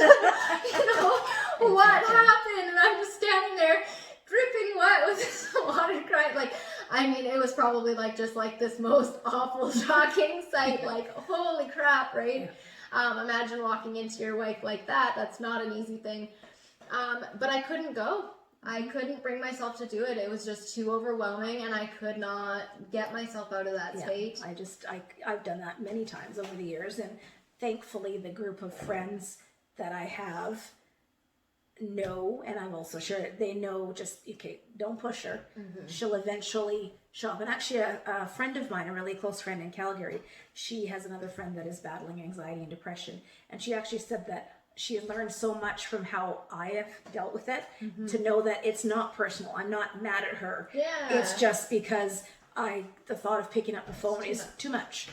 S1: What happened? And I'm just standing there dripping wet with this water crying. Like, I mean, it was probably like just like this most awful, shocking sight. Like, holy crap, right? Imagine walking into your wife like that. That's not an easy thing. But I couldn't go. I couldn't bring myself to do it. It was just too overwhelming, and I could not get myself out of that state.
S2: I've done that many times over the years, and thankfully the group of friends that I have know, and I'm also sure they know, just, okay, don't push her. She'll eventually show up. And actually a friend of mine, a really close friend in Calgary, she has another friend that is battling anxiety and depression, and she actually said that she has learned so much from how I have dealt with it to know that it's not personal. I'm not mad at her.
S1: Yeah.
S2: It's just because the thought of picking up the phone is too much.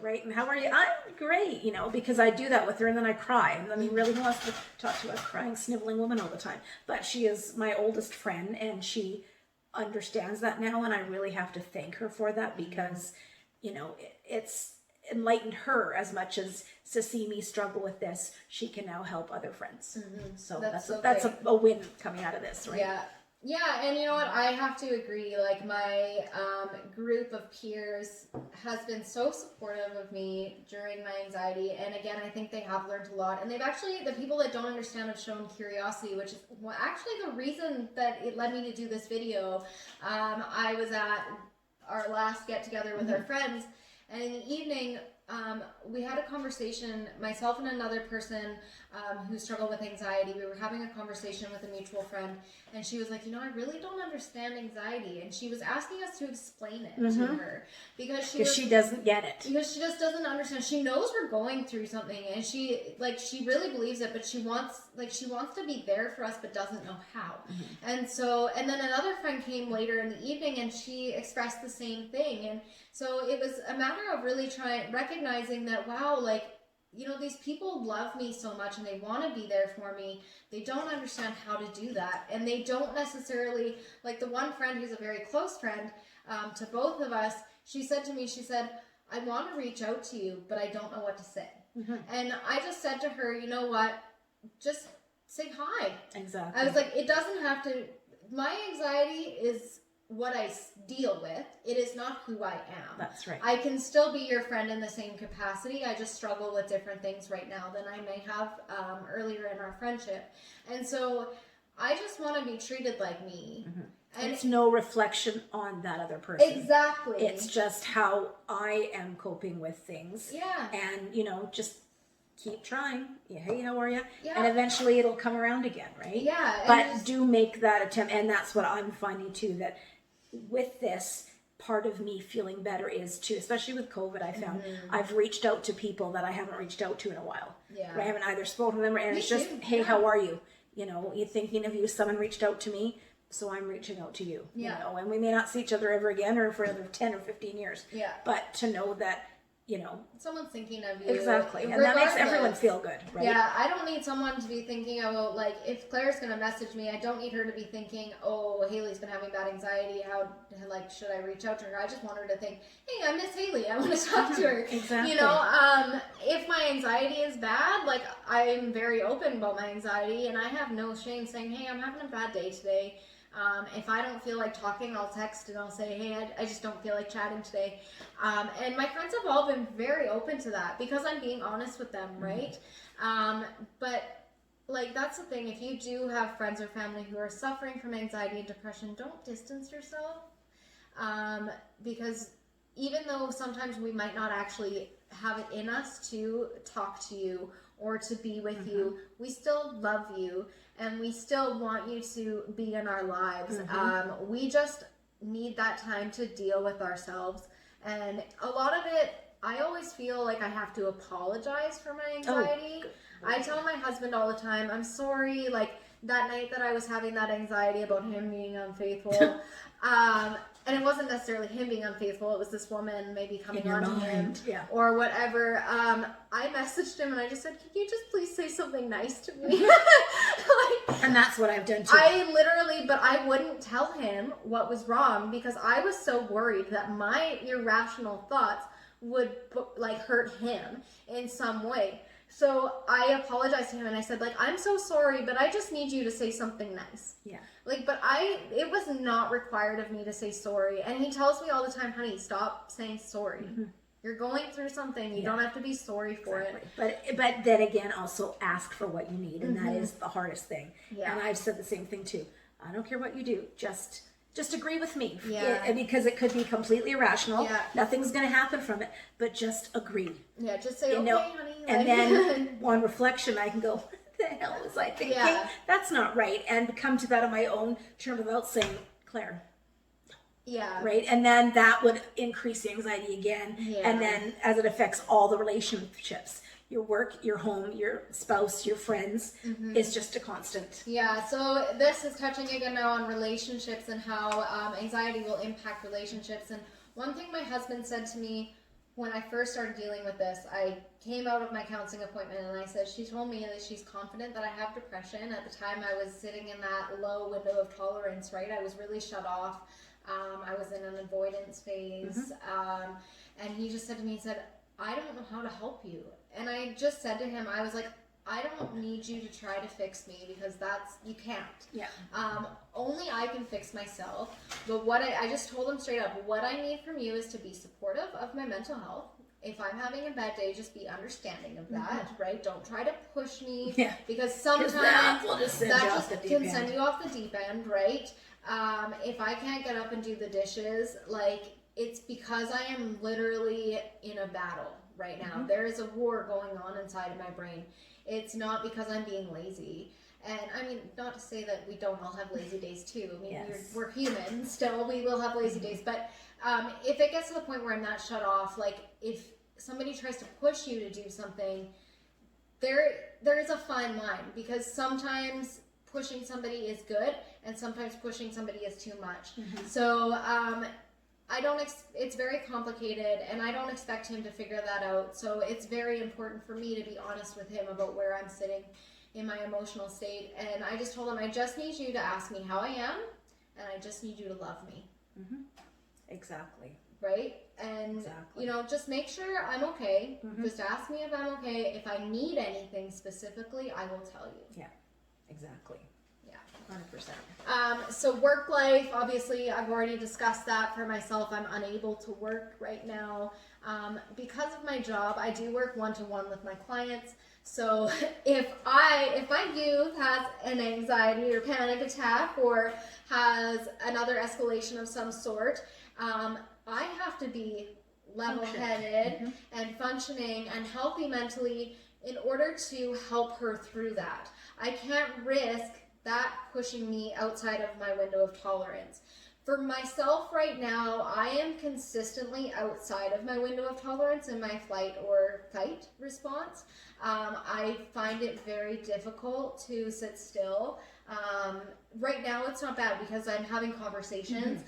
S2: Right? And how are you? I'm great, because I do that with her, and then I cry. I mean, really, who wants to talk to a crying, sniveling woman all the time? But she is my oldest friend, and she understands that now, and I really have to thank her for that, because, it's enlightened her as much as to see me struggle with this. She can now help other friends. So that's a win coming out of this, right?
S1: Yeah, and you know what? I have to agree. Like, my group of peers has been so supportive of me during my anxiety, and again, I think they have learned a lot. And they've actually, the people that don't understand, have shown curiosity, which is actually the reason that it led me to do this video. I was at our last get-together with our friends, and in the evening, we had a conversation, myself and another person who struggled with anxiety. We were having a conversation with a mutual friend, and she was like, I really don't understand anxiety. And she was asking us to explain it to her, because she
S2: doesn't get it.
S1: Because she just doesn't understand. She knows we're going through something, and she really believes it, but she wants to be there for us, but doesn't know how. And then another friend came later in the evening, and she expressed the same thing. And so it was a matter of really recognizing that, wow, these people love me so much, and they want to be there for me. They don't understand how to do that. And they don't necessarily, like the one friend who's a very close friend to both of us, she said to me, I want to reach out to you, but I don't know what to say.
S2: Mm-hmm.
S1: And I just said to her, you know what? Just say hi.
S2: Exactly.
S1: I was like, it doesn't have to, my anxiety is what I deal with. It is not who I am.
S2: That's right.
S1: I can still be your friend in the same capacity. I just struggle with different things right now than I may have earlier in our friendship. And so I just want to be treated like me.
S2: Mm-hmm.
S1: And
S2: it's no reflection on that other person.
S1: Exactly.
S2: It's just how I am coping with things.
S1: Yeah.
S2: And, you know, just keep trying. Yeah, hey, how are you?
S1: Yeah.
S2: And eventually it'll come around again, right?
S1: Yeah.
S2: But do make that attempt. And that's what I'm finding too, that with this, part of me feeling better is too, especially with COVID, I found I've reached out to people that I haven't reached out to in a while.
S1: Yeah.
S2: I haven't either spoken to them and
S1: Me
S2: it's just,
S1: too.
S2: hey,
S1: Yeah.
S2: how are you? You know, you thinking of you, someone reached out to me, so I'm reaching out to you.
S1: Yeah.
S2: You know, and we may not see each other ever again or for another 10 or 15 years.
S1: Yeah.
S2: But to know that, you know.
S1: Someone's thinking of you.
S2: Exactly. And that makes everyone
S1: regardless.
S2: feel good, right?
S1: Yeah, I don't need someone to be thinking about, like, if Claire's going to message me, I don't need her to be thinking, oh, Haley's been having bad anxiety. How, like, should I reach out to her? I just want her to think, hey, I miss Haley. I want to talk to her.
S2: Exactly.
S1: You know, if my anxiety is bad, like, I'm very open about my anxiety, and I have no shame saying, hey, I'm having a bad day today. If I don't feel like talking, I'll text and I'll say, hey, I just don't feel like chatting today. And my friends have all been very open to that because I'm being honest with them, right? But like, that's the thing. If you do have friends or family who are suffering from anxiety and depression, don't distance yourself. Because even though sometimes we might not actually have it in us to talk to you or to be with you, we still love you and we still want you to be in our lives. We just need that time to deal with ourselves. And a lot of it, I always feel like I have to apologize for my anxiety. I tell my husband all the time, I'm sorry, like that night that I was having that anxiety about him being unfaithful. And it wasn't necessarily him being unfaithful, it was this woman maybe coming on to him or whatever. I messaged him and I just said, can you just please say something nice to me? Like,
S2: and that's what I've done too.
S1: I literally, but I wouldn't tell him what was wrong because I was so worried that my irrational thoughts would like hurt him in some way. So I apologized to him and I said, like, I'm so sorry, but I just need you to say something nice.
S2: Yeah.
S1: Like, but it was not required of me to say sorry. And he tells me all the time, honey, stop saying sorry. You're going through something. You don't have to be sorry for it.
S2: But then again, also ask for what you need. And that is the hardest thing.
S1: Yeah.
S2: And I've said the same thing too. I don't care what you do. Just agree with me.
S1: Yeah.
S2: Because it could be completely irrational.
S1: Yeah.
S2: Nothing's going to happen from it. But just agree.
S1: Yeah, just say,
S2: You
S1: okay,
S2: know,
S1: honey.
S2: and
S1: like-
S2: then on reflection, I can go, what the hell was I thinking?
S1: Yeah.
S2: That's not right. And come to that on my own term without saying, Claire.
S1: yeah.
S2: Right? And then that would increase the anxiety again.
S1: Yeah.
S2: And then as it affects all the relationships, your work, your home, your spouse, your friends, it's just a constant.
S1: Yeah, so this is touching again now on relationships and how anxiety will impact relationships. And one thing my husband said to me when I first started dealing with this, I came out of my counseling appointment and I said, she told me that she's confident that I have depression. At the time I was sitting in that low window of tolerance, right? I was really shut off. I was in an avoidance phase. And he just said to me, he said, I don't know how to help you. And I just said to him, I was like, I don't need you to try to fix me because you can't.
S2: Yeah.
S1: Only I can fix myself. But what I just told him straight up, what I need from you is to be supportive of my mental health. If I'm having a bad day, just be understanding of that, right? Don't try to push me because sometimes
S2: that will just send you off the deep
S1: can
S2: end.
S1: send you off the deep end, right? If I can't get up and do the dishes, like, it's because I am literally in a battle right now. There is a war going on inside of my brain. It's not because I'm being lazy. And I mean, not to say that we don't all have lazy days too. I mean, we're human still. We will have lazy days. But if it gets to the point where I'm not shut off, like if somebody tries to push you to do something, there is a fine line because sometimes pushing somebody is good and sometimes pushing somebody is too much. So it's very complicated and I don't expect him to figure that out. So it's very important for me to be honest with him about where I'm sitting in my emotional state. And I just told him, I just need you to ask me how I am and I just need you to love me.
S2: Exactly.
S1: right? And,
S2: Exactly.
S1: you know, just make sure I'm okay.
S2: Mhm.
S1: Just ask me if I'm okay. If I need anything specifically, I will tell you.
S2: Yeah, exactly.
S1: Yeah.
S2: 100%.
S1: So work life, obviously, I've already discussed that for myself. I'm unable to work right now. Because of my job, I do work one-to-one with my clients. So if my youth has an anxiety or panic attack or has another escalation of some sort, I have to be level-headed and functioning and healthy mentally in order to help her through that. I can't risk that pushing me outside of my window of tolerance. For myself right now, I am consistently outside of my window of tolerance in my flight or fight response. I find it very difficult to sit still. Right now it's not bad because I'm having conversations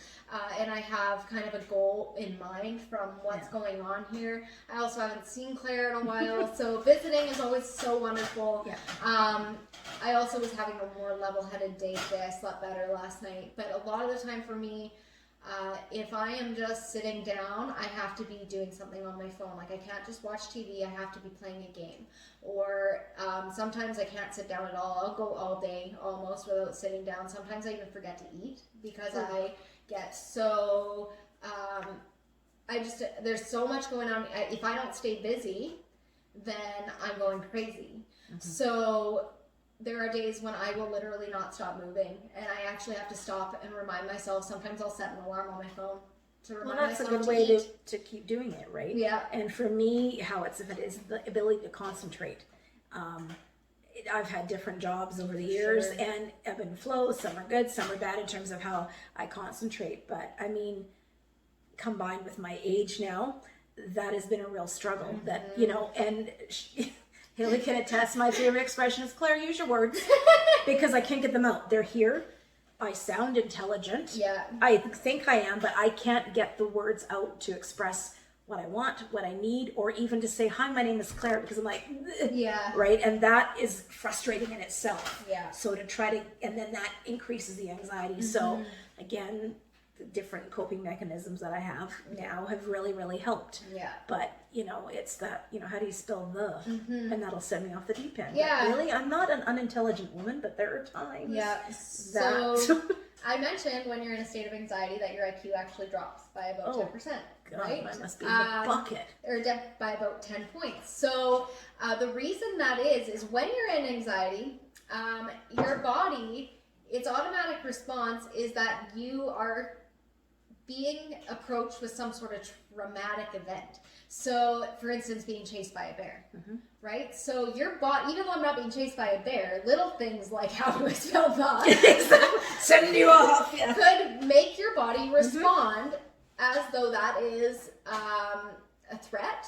S1: and I have kind of a goal in mind from what's going on here. I also haven't seen Claire in a while, so visiting is always so wonderful. I also was having a more level-headed day today. I slept better last night, but a lot of the time for me, if I am just sitting down, I have to be doing something on my phone. Like I can't just watch TV, I have to be playing a game. Or sometimes I can't sit down at all. I'll go all day almost without sitting down. Sometimes I even forget to eat because I get so, there's so much going on. If I don't stay busy, then I'm going crazy. So there are days when I will literally not stop moving, and I actually have to stop and remind myself. Sometimes I'll set an alarm on my phone to remind
S2: Well, that's a
S1: myself
S2: good
S1: to
S2: way
S1: eat.
S2: to keep doing it, right?
S1: Yeah.
S2: And for me, how it is the ability to concentrate. I've had different jobs over the years, and ebb and flow. Some are good, some are bad in terms of how I concentrate. But I mean, combined with my age now, that has been a real struggle. That, you know, and Haley can attest. My favorite expression is, Claire, use your words, because I can't get them out. They're here. I sound intelligent.
S1: Yeah.
S2: I think I am, but I can't get the words out to express what I want, what I need, or even to say, hi, my name is Claire, because I'm like,
S1: Yeah.
S2: right? And that is frustrating in itself.
S1: Yeah.
S2: So to try to, and then that increases the anxiety. So again, the different coping mechanisms that I have now have really, really helped.
S1: Yeah.
S2: But, you know, it's that, you know, how do you spell the? And that'll send me off the deep end.
S1: Yeah.
S2: But really, I'm not an unintelligent woman, but there are times
S1: So I mentioned when you're in a state of anxiety that your IQ actually drops by about 10%, right?
S2: That must be in the bucket.
S1: Or by about 10 points. So the reason that is when you're in anxiety, your body, its automatic response is that you are being approached with some sort of traumatic event. So, for instance, being chased by a bear, right? So your body, even though I'm not being chased by a bear, little things like how do I spell the
S2: Send you off. Yeah.
S1: could make your body respond as though that is a threat,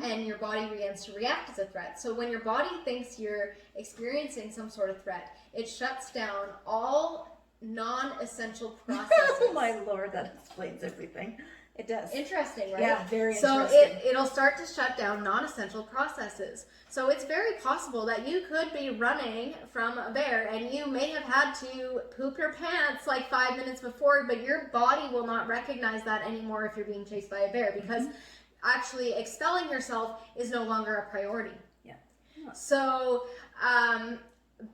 S1: and your body begins to react as a threat. So when your body thinks you're experiencing some sort of threat, it shuts down all non-essential processes.
S2: Oh my Lord, that explains everything. It does.
S1: Interesting, right?
S2: Yeah, very
S1: so
S2: interesting.
S1: it'll start to shut down non-essential processes. So it's very possible that you could be running from a bear and you may have had to poop your pants like 5 minutes before, but your body will not recognize that anymore if you're being chased by a bear, because actually expelling yourself is no longer a priority.
S2: Yeah.
S1: So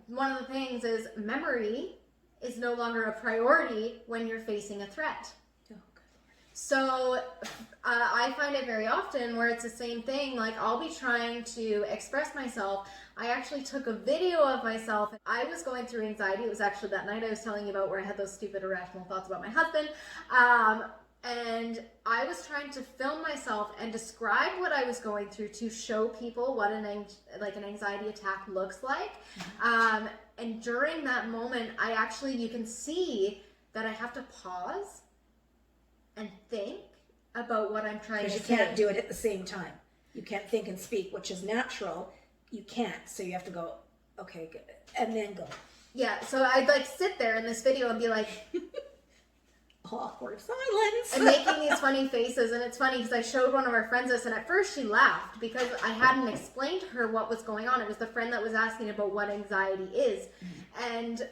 S1: one of the things is memory is no longer a priority when you're facing a threat. So I find it very often where it's the same thing. Like I'll be trying to express myself. I actually took a video of myself. I was going through anxiety. It was actually that night I was telling you about where I had those stupid irrational thoughts about my husband. And I was trying to film myself and describe what I was going through to show people what an anxiety attack looks like. And during that moment, you can see that I have to pause and think about what I'm trying to say.
S2: Because you can't do it at the same time. You can't think and speak, which is natural. You can't. So you have to go, okay, good. And then go.
S1: Yeah, so I'd like sit there in this video and be like,
S2: awkward silence.
S1: and making these funny faces. And it's funny because I showed one of our friends this, and at first she laughed because I hadn't explained to her what was going on. It was the friend that was asking about what anxiety is. And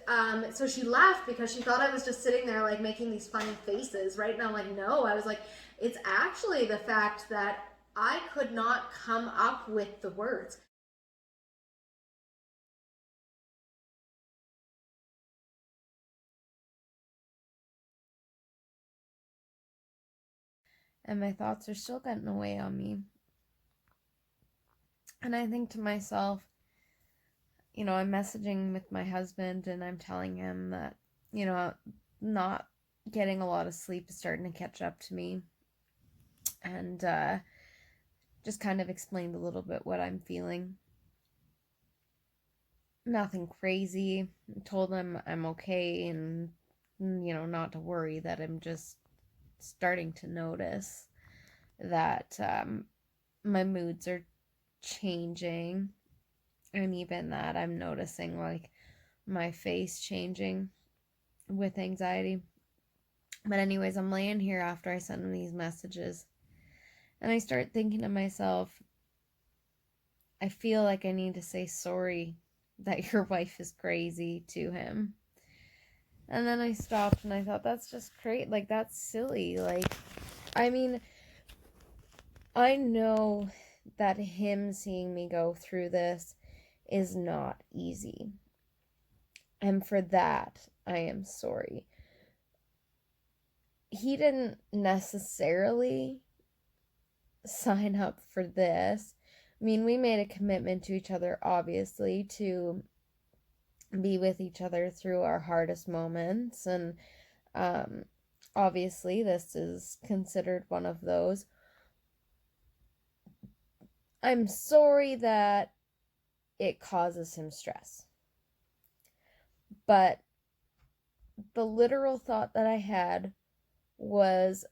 S1: so she laughed because she thought I was just sitting there like making these funny faces, right? And I'm like, no. I was like, it's actually the fact that I could not come up with the words.
S5: And my thoughts are still getting away on me. And I think to myself, you know, I'm messaging with my husband and I'm telling him that, you know, not getting a lot of sleep is starting to catch up to me. And just kind of explained a little bit what I'm feeling. Nothing crazy. Told him I'm okay and, you know, not to worry, that I'm just starting to notice that my moods are changing, and even that I'm noticing like my face changing with anxiety. But anyways, I'm laying here after I send him these messages, and I start thinking to myself, I feel like I need to say sorry that your wife is crazy to him. And then I stopped and I thought, that's just crazy. Like, that's silly. Like, I mean, I know that him seeing me go through this is not easy. And for that, I am sorry. He didn't necessarily sign up for this. I mean, we made a commitment to each other, obviously, to be with each other through our hardest moments, and obviously this is considered one of those. I'm sorry that it causes him stress, but the literal thought that I had was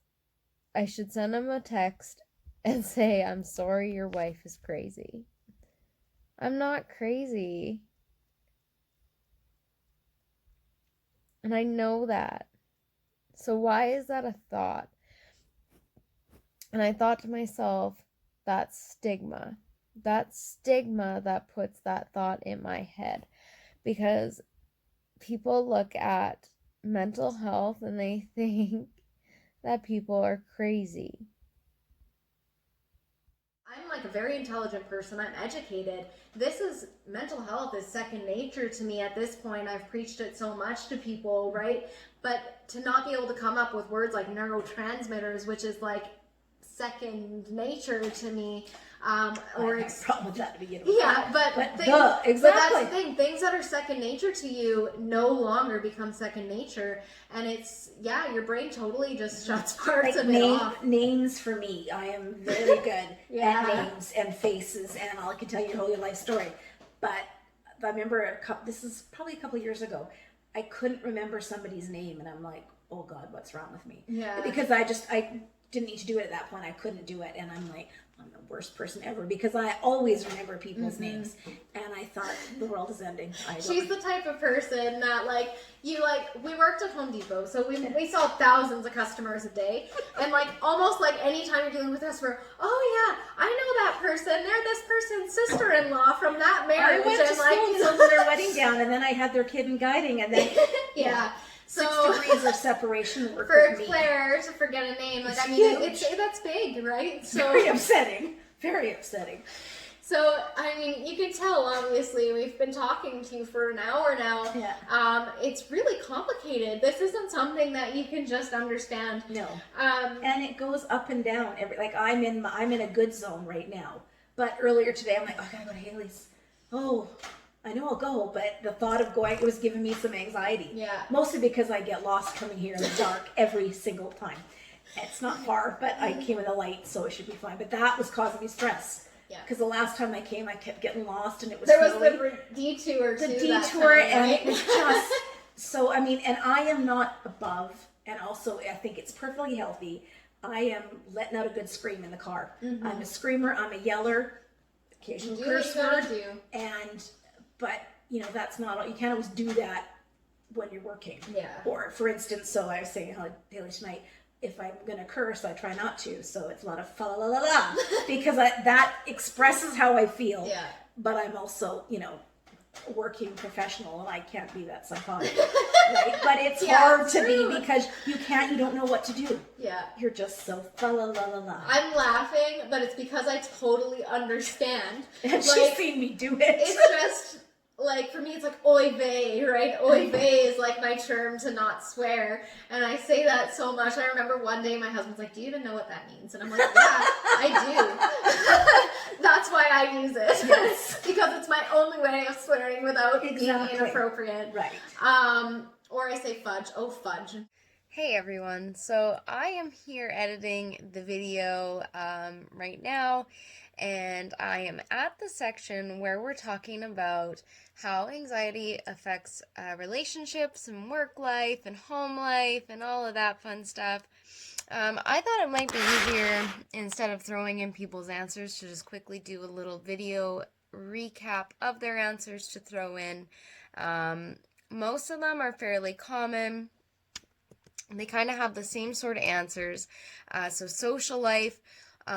S5: I should send him a text and say, I'm sorry your wife is crazy. I'm not crazy. And I know that. So why is that a thought? And I thought to myself, that's stigma. That's stigma that puts that thought in my head. Because people look at mental health and they think that people are crazy.
S1: I'm like a very intelligent person. I'm educated. Mental health is second nature to me at this point. I've preached it so much to people, right? But to not be able to come up with words like neurotransmitters, which is like second nature to me, or
S2: I have a problem with that to begin with.
S1: yeah, but
S2: exactly.
S1: But that's the thing. Things that are second nature to you no longer become second nature, and it's your brain totally just shuts parts of it off.
S2: Names for me, I am very good
S1: Yeah.
S2: at names and faces, and I can tell you a whole life story. But I remember this is probably a couple of years ago. I couldn't remember somebody's name, and I'm like, oh God, what's wrong with me?
S1: Yeah.
S2: Because I didn't need to do it at that point. I couldn't do it, and I'm like, I'm the worst person ever because I always remember people's names, and I thought the world is ending.
S1: She's the type of person that we worked at Home Depot, so we saw thousands of customers a day, and almost anytime you're dealing with us, we're, oh yeah, I know that person. They're this person's sister-in-law from that marriage.
S2: I went to school till their wedding gown, and then I had their kid in guiding, and then
S1: yeah.
S2: 6 degrees of separation worked
S1: for
S2: with me.
S1: Claire to forget a name, that's big, right? So
S2: very upsetting. Very upsetting.
S1: So, I mean, you can tell, obviously, we've been talking to you for an hour now.
S2: Yeah.
S1: It's really complicated. This isn't something that you can just understand.
S2: No. And it goes up and down. I'm in a good zone right now. But earlier today, I'm like, oh, I gotta go to Haley's. Oh, I know I'll go, but the thought of going, it was giving me some anxiety.
S1: Yeah.
S2: Mostly because I get lost coming here in the dark every single time. It's not far, but I came in the light, so it should be fine. But that was causing me stress.
S1: Yeah.
S2: Because the last time I came, I kept getting lost, and it was
S1: there was the detour too.
S2: The detour,
S1: that time,
S2: and
S1: right?
S2: it was just so. I mean, and I am not above, and also I think it's perfectly healthy. I am letting out a good scream in the car. Mm-hmm. I'm a screamer. I'm a yeller. Occasional curse word. But that's not all. You can't always do that when you're working.
S1: Yeah.
S2: Or for instance, so I was saying Haley tonight, if I'm going to curse, I try not to. So it's a lot of fa la la la because that expresses how I feel.
S1: Yeah.
S2: But I'm also, working professional and I can't be that psychotic. Right? But it's hard to be because you don't know what to do.
S1: Yeah.
S2: You're just so fa la la la la.
S1: I'm laughing, but it's because I totally understand.
S2: And she's seen me do it.
S1: It's just, like, for me, it's like, oy vey, right? Oy vey is, like, my term to not swear. And I say that so much. I remember one day my husband's like, do you even know what that means? And I'm like, yeah, I do. That's why I use it.
S2: Yes.
S1: Because it's my only way of swearing without being inappropriate.
S2: Right.
S1: Or I say fudge. Oh, fudge.
S5: Hey everyone, so I am here editing the video right now, and I am at the section where we're talking about how anxiety affects relationships and work life and home life and all of that fun stuff. I thought it might be easier, instead of throwing in people's answers, to just quickly do a little video recap of their answers to throw in. Most of them are fairly common. They kind of have the same sort of answers. So social life,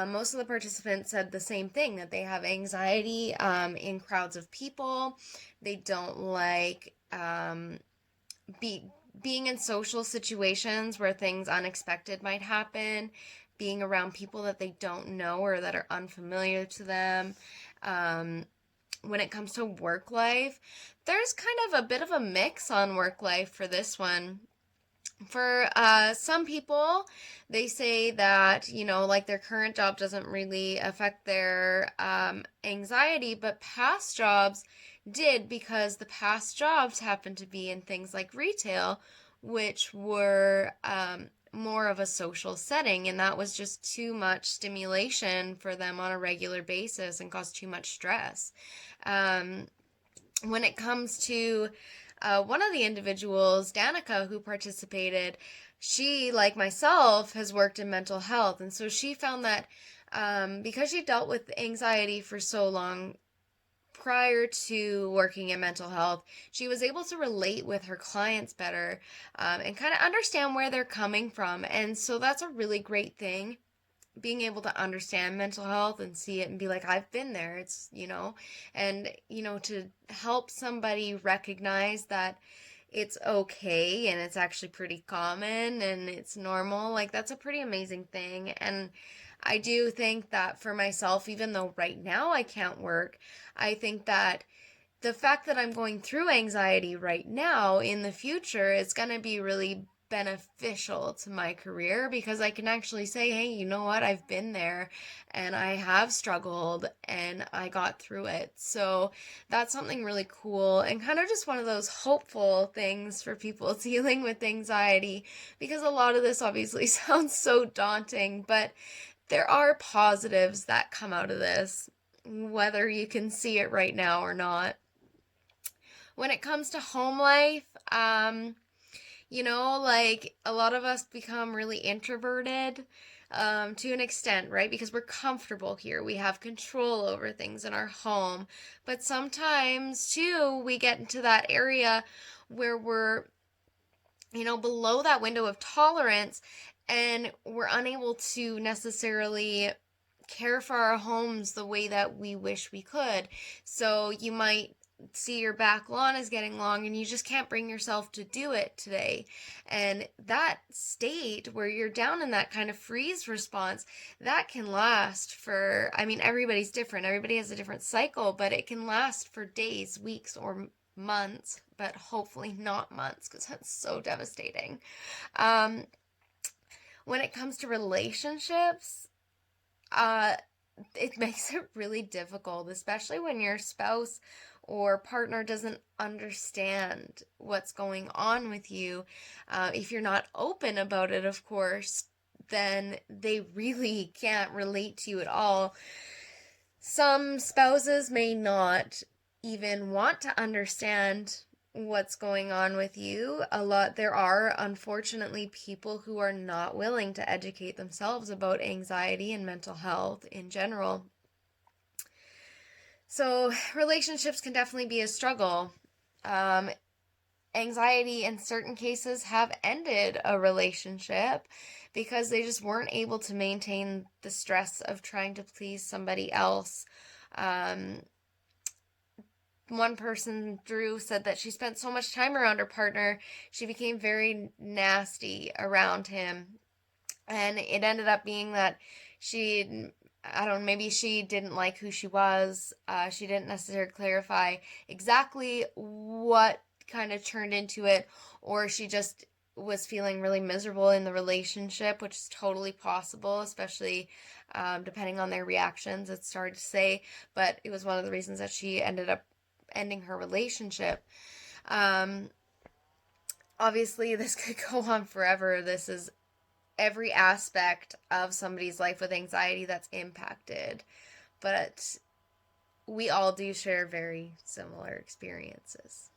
S5: most of the participants said the same thing, that they have anxiety in crowds of people. They don't like being in social situations where things unexpected might happen, being around people that they don't know or that are unfamiliar to them. When it comes to work life, there's kind of a bit of a mix on work life for this one. For some people, they say that, like their current job doesn't really affect their anxiety, but past jobs did, because the past jobs happened to be in things like retail, which were more of a social setting, and that was just too much stimulation for them on a regular basis and caused too much stress. When it comes to one of the individuals, Danica, who participated, she, like myself, has worked in mental health. And so she found that because she dealt with anxiety for so long prior to working in mental health, she was able to relate with her clients better and kind of understand where they're coming from. And so that's a really great thing, being able to understand mental health and see it and be like, I've been there. It's, and, to help somebody recognize that it's okay and it's actually pretty common and it's normal, like, that's a pretty amazing thing. And I do think that for myself, even though right now I can't work, I think that the fact that I'm going through anxiety right now, in the future, is going to be really beneficial to my career, because I can actually say, hey, you know what, I've been there and I have struggled and I got through it. So that's something really cool and kind of just one of those hopeful things for people dealing with anxiety, because a lot of this obviously sounds so daunting, but there are positives that come out of this, whether you can see it right now or not. When it comes to home life, like, a lot of us become really introverted to an extent, right? Because we're comfortable here. We have control over things in our home. But sometimes, too, we get into that area where we're, below that window of tolerance, and we're unable to necessarily care for our homes the way that we wish we could. So you might see your back lawn is getting long and you just can't bring yourself to do it today. And that state where you're down in that kind of freeze response, that can last for, everybody's different. Everybody has a different cycle, but it can last for days, weeks, or months, but hopefully not months, because that's so devastating. When it comes to relationships, it makes it really difficult, especially when your spouse or partner doesn't understand what's going on with you. If you're not open about it, of course, then they really can't relate to you at all. Some spouses may not even want to understand what's going on with you. There are, unfortunately, people who are not willing to educate themselves about anxiety and mental health in general. So relationships can definitely be a struggle. And anxiety in certain cases have ended a relationship because they just weren't able to maintain the stress of trying to please somebody else. One person, Drew, said that she spent so much time around her partner, she became very nasty around him. And it ended up being that I don't know, maybe she didn't like who she was. She didn't necessarily clarify exactly what kind of turned into it, or she just was feeling really miserable in the relationship, which is totally possible, especially depending on their reactions. It's hard to say, but it was one of the reasons that she ended up ending her relationship. Obviously, this could go on forever. This is every aspect of somebody's life with anxiety that's impacted, but we all do share very similar experiences.